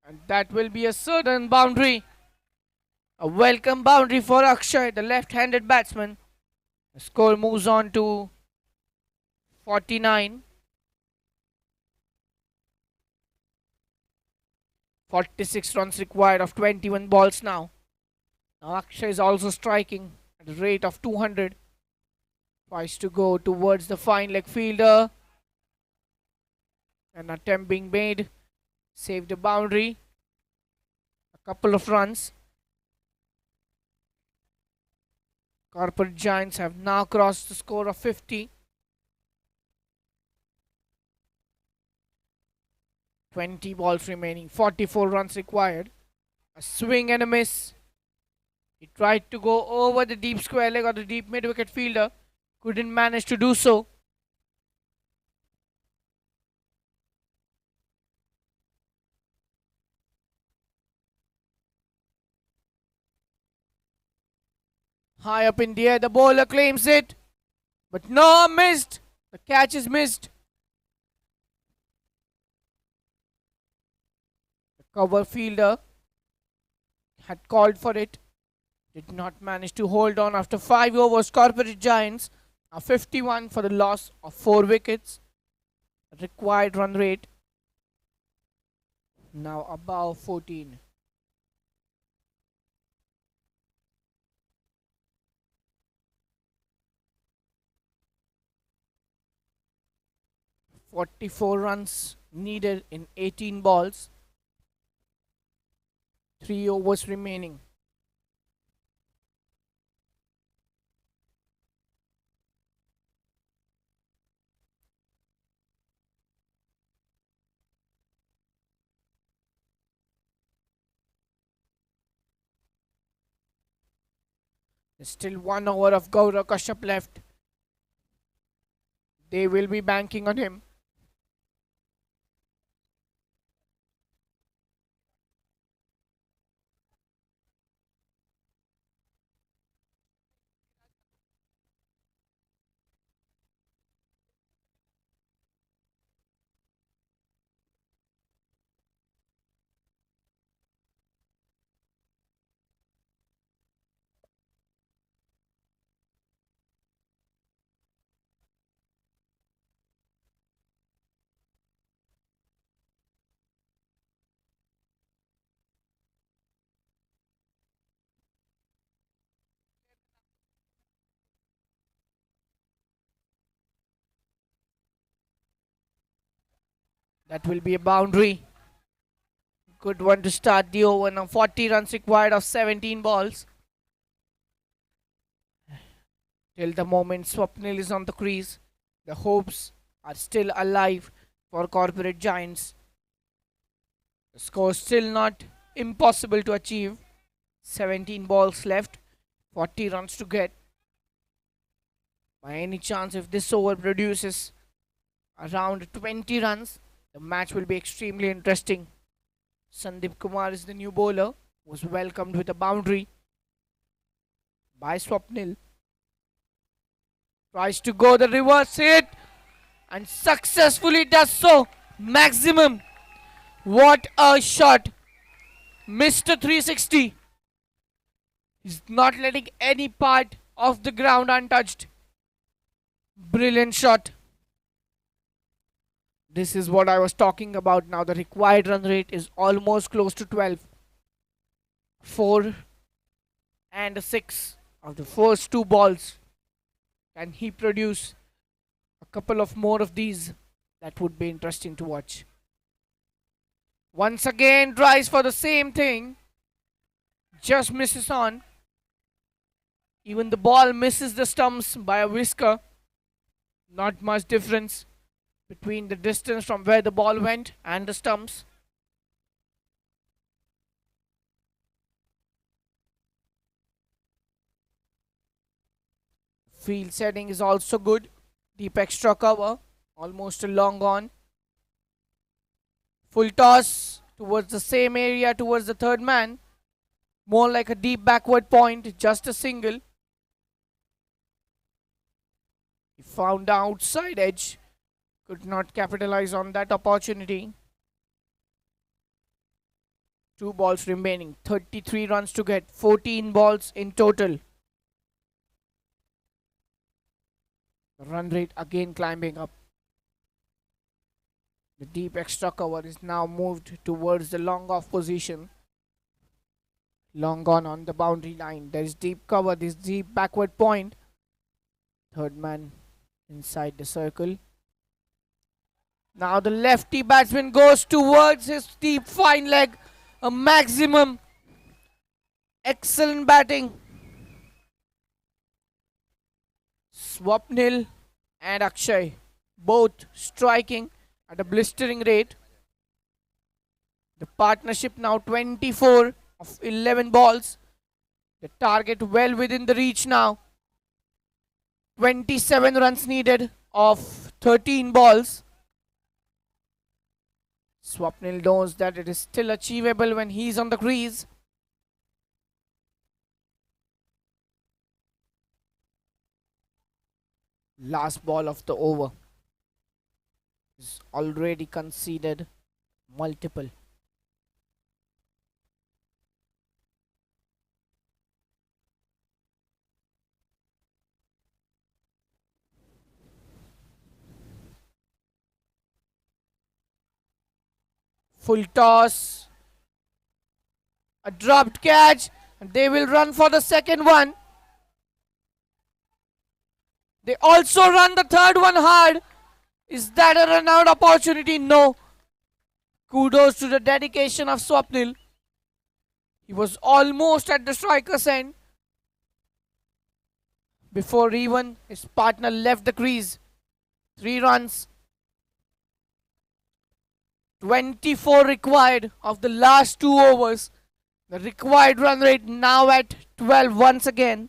and that will be a certain boundary. A welcome boundary for Akshay, the left-handed batsman. The score moves on to 49. 46 runs required of 21 balls now. Now Akshay is also striking at a rate of 200. Tries to go towards the fine leg fielder. An attempt being made. Saved the boundary. A couple of runs. Corporate Giants have now crossed the score of 50. 20 balls remaining, 44 runs required. A swing and a miss. He tried to go over the deep square leg or the deep mid wicket fielder. Couldn't manage to do so. High up in the air, the bowler claims it. But no, missed. The catch is missed. The cover fielder had called for it. Did not manage to hold on after 5 overs. Corporate Giants are 51 for the loss of 4 wickets. Required run rate now above 14. "44 runs needed in 18 balls. 3 overs remaining. There's still 1 over of Gaurav Kashyap left. They will be banking on him. That will be a boundary. Good one to start the over. Now 40 runs required of 17 balls. Till the moment Swapnil is on the crease, the hopes are still alive for corporate giants. The score still not impossible to achieve. 17 balls left, 40 runs to get. By any chance, if this over produces around 20 runs, the match will be extremely interesting. Sandeep Kumar is the new bowler, was welcomed with a boundary by Swapnil. Tries to go the reverse hit and successfully does so. Maximum. What a shot. Mr. 360. He's not letting any part of the ground untouched. Brilliant shot. This is what I was talking about now. The required run rate is almost close to 12. 4 and 6 of the first 2 balls. Can he produce a couple of more of these? That would be interesting to watch. Once again tries for the same thing. Just misses on. Even the ball misses the stumps by a whisker. Not much difference between the distance from where the ball went and the stumps. Field setting is also good. Deep extra cover. Almost a long on. Full toss towards the same area towards the third man. More like a deep backward point. Just a single. He found the outside edge. Could not capitalize on that opportunity. 2 balls remaining. 33 runs to get. 14 balls in total. The run rate again climbing up. The deep extra cover is now moved towards the long off position. Long gone on the boundary line. There is deep cover. This deep backward point. Third man inside the circle. Now the lefty batsman goes towards his deep fine leg. A maximum. Excellent batting. Swapnil and Akshay both striking at a blistering rate. The partnership now 24 of 11 balls. The target well within the reach now. 27 runs needed of 13 balls. Swapnil knows that it is still achievable when he is on the crease. Last ball of the over is already conceded multiple. Full toss. A dropped catch. And they will run for the second one. They also run the third one hard. Is that a run out opportunity? No. Kudos to the dedication of Swapnil. He was almost at the striker's end before even his partner left the crease. 3 runs. 24 required of the last 2 overs. The required run rate now at 12 once again.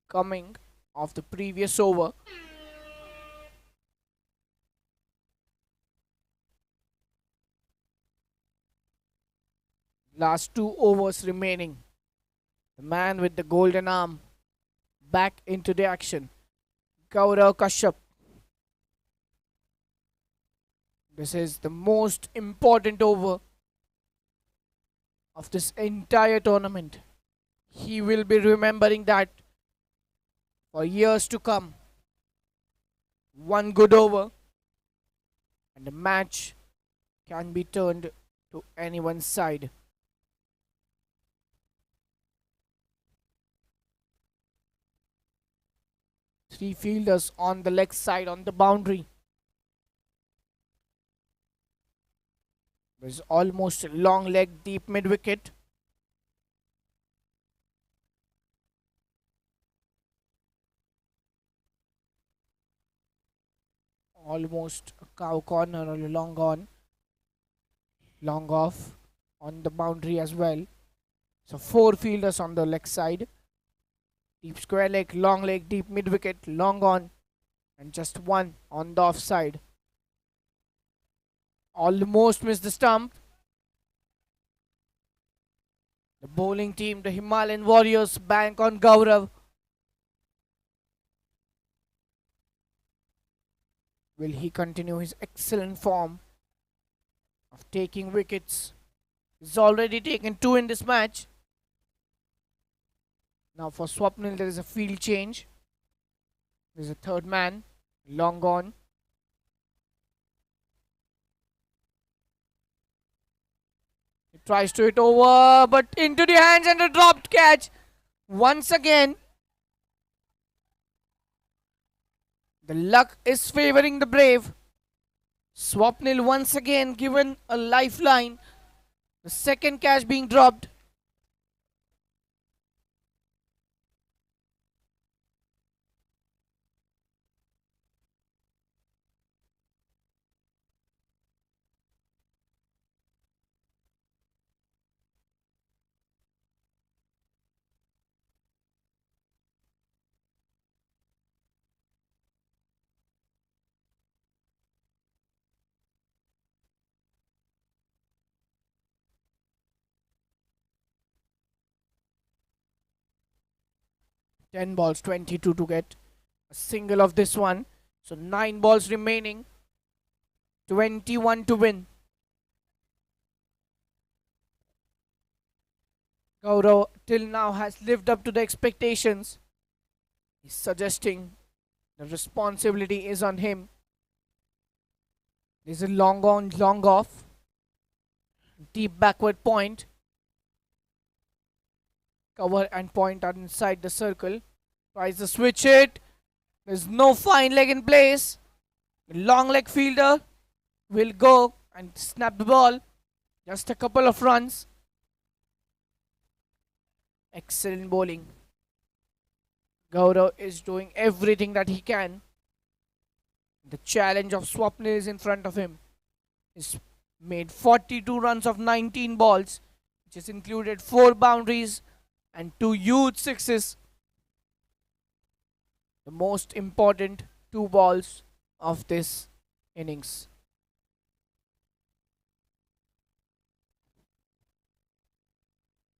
Coming off the previous over. Last 2 overs remaining. The man with the golden arm back into the action. Gaurav Kashyap. This is the most important over of this entire tournament. He will be remembering that for years to come. One good over, and the match can be turned to anyone's side. Three fielders on the leg side on the boundary. There's almost a long leg deep mid wicket. Almost a cow corner or a long on, long off on the boundary as well. So four fielders on the leg side. Deep square leg, long leg, deep mid wicket, long on, and just one on the offside. Almost missed the stump. The bowling team, the Himalayan Warriors, bank on Gaurav. Will he continue his excellent form of taking wickets? He's already taken two in this match. Now for Swapnil, there is a field change. There's a third man, long gone. He tries to hit over, but into the hands and a dropped catch. Once again, the luck is favoring the brave. Swapnil once again given a lifeline. The second catch being dropped. Ten balls, 22 to get a single of this one. So 9 balls remaining. 21 to win. Gaurav till now has lived up to the expectations. He's suggesting the responsibility is on him. There's a long on, long off. Deep backward point. Cover and point are inside the circle. Tries to switch it. There's no fine leg in place. The long leg fielder will go and snap the ball. Just a couple of runs. Excellent bowling. Gaurav is doing everything that he can. The challenge of Swapnil is in front of him. He's made 42 runs of 19 balls, which has included 4 boundaries and 2 huge sixes. The most important 2 balls of this innings.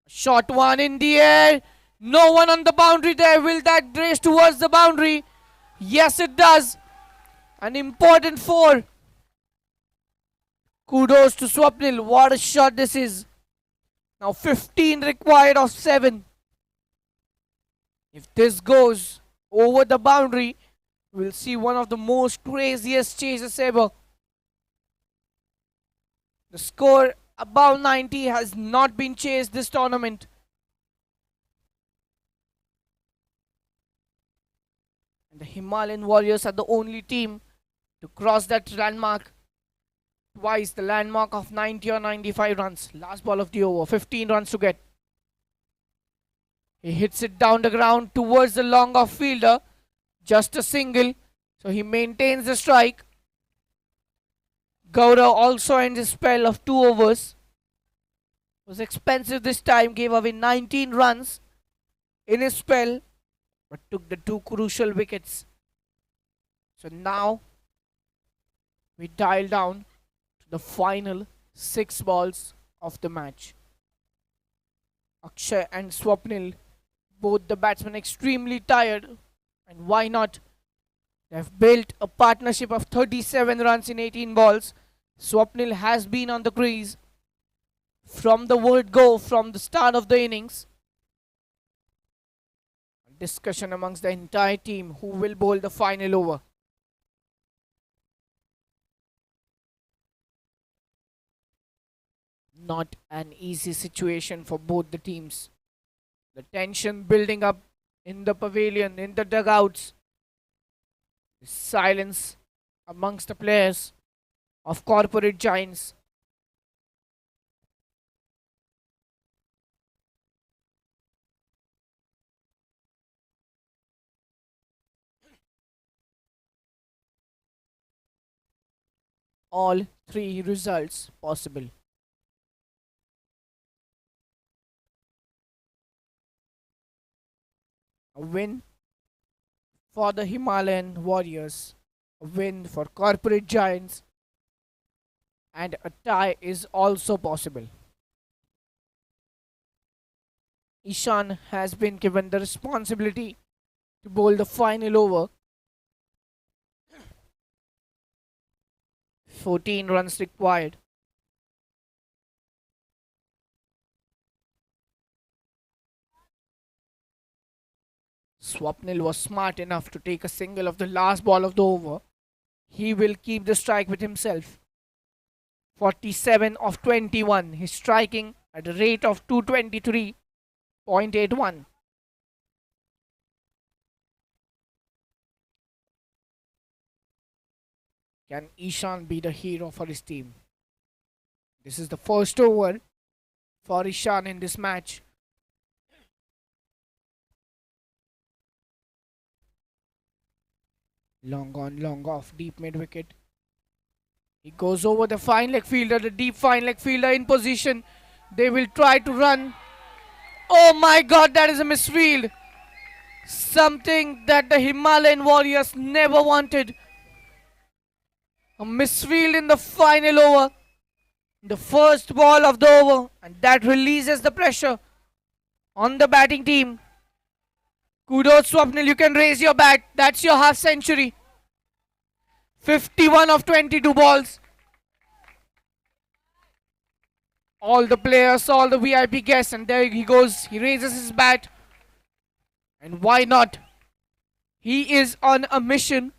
Shot one in the air. No one on the boundary there. Will that race towards the boundary? Yes, it does. An important 4. Kudos to Swapnil. What a shot this is. Now 15 required of 7. If this goes over the boundary, we'll see one of the most craziest chases ever. The score above 90 has not been chased this tournament. And the Himalayan Warriors are the only team to cross that landmark twice, the landmark of 90 or 95 runs. Last ball of the over, 15 runs to get. He hits it down the ground towards the long off fielder. Just a single, so he maintains the strike. Gaurav also ends his spell of 2 overs. Was expensive this time, gave away 19 runs in his spell, but took the 2 crucial wickets. So now we dial down to the final 6 balls of the match. Akshay and Swapnil, both the batsmen extremely tired, and why not? They have built a partnership of 37 runs in 18 balls. Swapnil has been on the crease from the word go, from the start of the innings. Discussion amongst the entire team who will bowl the final over. Not an easy situation for both the teams. The tension building up in the pavilion, in the dugouts. The silence amongst the players of corporate giants. All three results possible. A win for the Himalayan warriors, a win for corporate giants, and a tie is also possible. Ishan has been given the responsibility to bowl the final over. 14 runs required. Swapnil was smart enough to take a single of the last ball of the over. He will keep the strike with himself. 47 of 21. He's striking at a rate of 223.81. Can Ishan be the hero for his team? This is the first over for Ishan in this match. Long on, long off, deep mid wicket. He goes over the fine leg fielder, the deep fine leg fielder in position. They will try to run. Oh my god, that is a misfield. Something that the Himalayan warriors never wanted. A misfield in the final over. The first ball of the over. And that releases the pressure on the batting team. Kudos Swapnil, you can raise your bat. That's your half century. 51 of 22 balls. All the players, all the VIP guests, and there he goes. He raises his bat. And why not? He is on a mission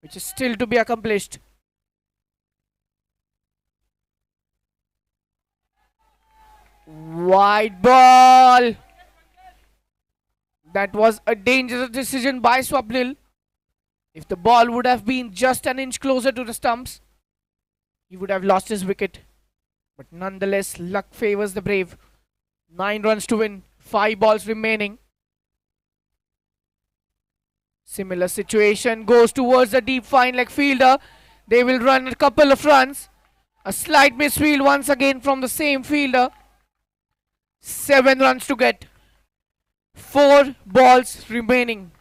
which is still to be accomplished. Wide ball. That was a dangerous decision by Swapnil. If the ball would have been just an inch closer to the stumps, he would have lost his wicket. But nonetheless, luck favors the brave. 9 runs to win, 5 balls remaining. Similar situation goes towards the deep fine leg fielder. They will run a couple of runs. A slight misfield once again from the same fielder. 7 runs to get. 4 balls remaining.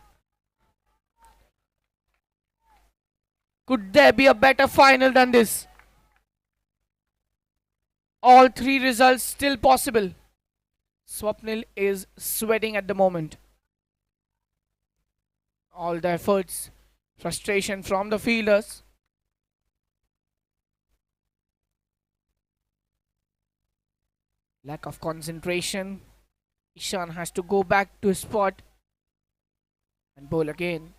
Could there be a better final than this? All 3 results still possible. Swapnil is sweating at the moment. All the efforts, frustration from the fielders. Lack of concentration. Ishan has to go back to his spot and bowl again.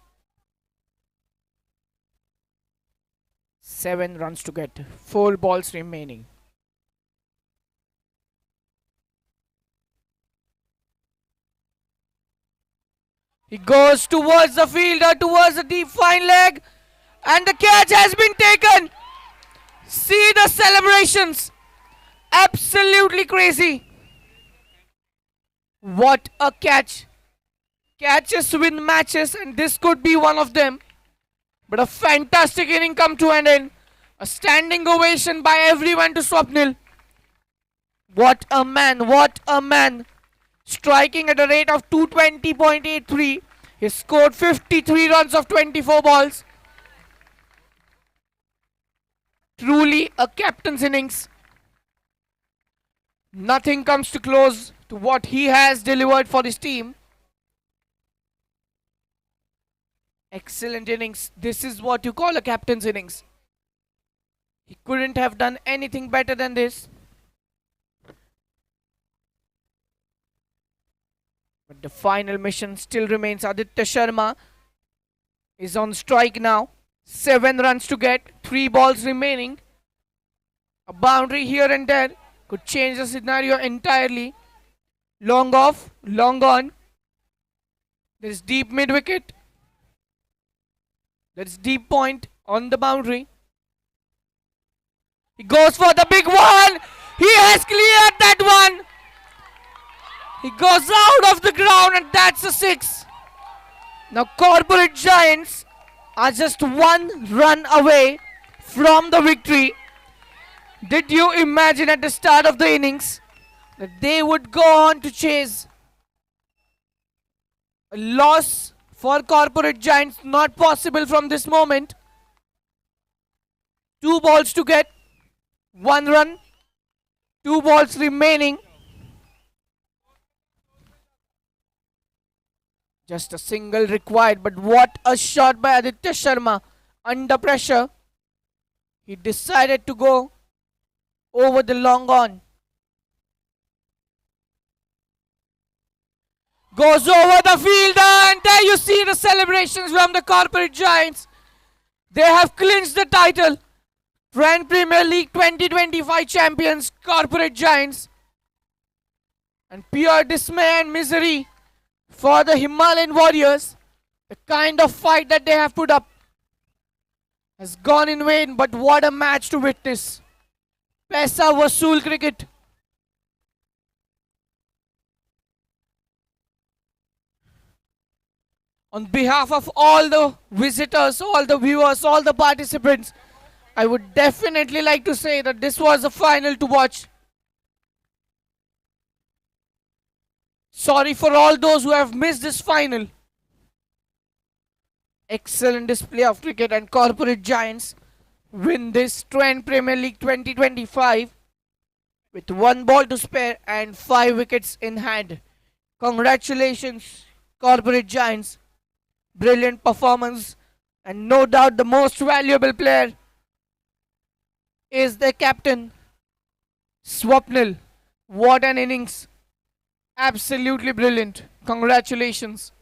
7 runs to get. 4 balls remaining. He goes towards the fielder, towards the deep fine leg. And the catch has been taken. See the celebrations. Absolutely crazy. What a catch. Catches win matches, and this could be one of them. But a fantastic inning come to an end. A standing ovation by everyone to Swapnil. What a man, what a man. Striking at a rate of 220.83. He scored 53 runs of 24 balls. Truly a captain's innings. Nothing comes to close to what he has delivered for his team. Excellent innings. This is what you call a captain's innings. He couldn't have done anything better than this. But the final mission still remains. Aditya Sharma is on strike now. 7 runs to get. 3 balls remaining. A boundary here and there could change the scenario entirely. Long off, long on. There is deep mid wicket. There is deep point on the boundary. He goes for the big one. He has cleared that one. He goes out of the ground and that's a six. Now Corporate Giants are just one run away from the victory. Did you imagine at the start of the innings that they would go on to chase? A loss for Corporate Giants not possible from this moment. 2 balls to get, 1 run, 2 balls remaining. Just a single required, but what a shot by Aditya Sharma under pressure. He decided to go over the long on. Goes over the field and there you see the celebrations from the Corporate Giants. They have clinched the title. TRENT Premier League 2025 champions, Corporate Giants. And pure dismay and misery for the Himalayan Warriors. The kind of fight that they have put up has gone in vain, but what a match to witness. Paisa Vasool cricket. On behalf of all the visitors, all the viewers, all the participants, I would definitely like to say that this was a final to watch. Sorry for all those who have missed this final. Excellent display of cricket and Corporate Giants win this TRENT Premier League 2025 with 1 ball to spare and 5 wickets in hand. Congratulations, Corporate Giants. Brilliant performance, and no doubt the most valuable player is their captain, Swapnil. What an innings. Absolutely brilliant. Congratulations.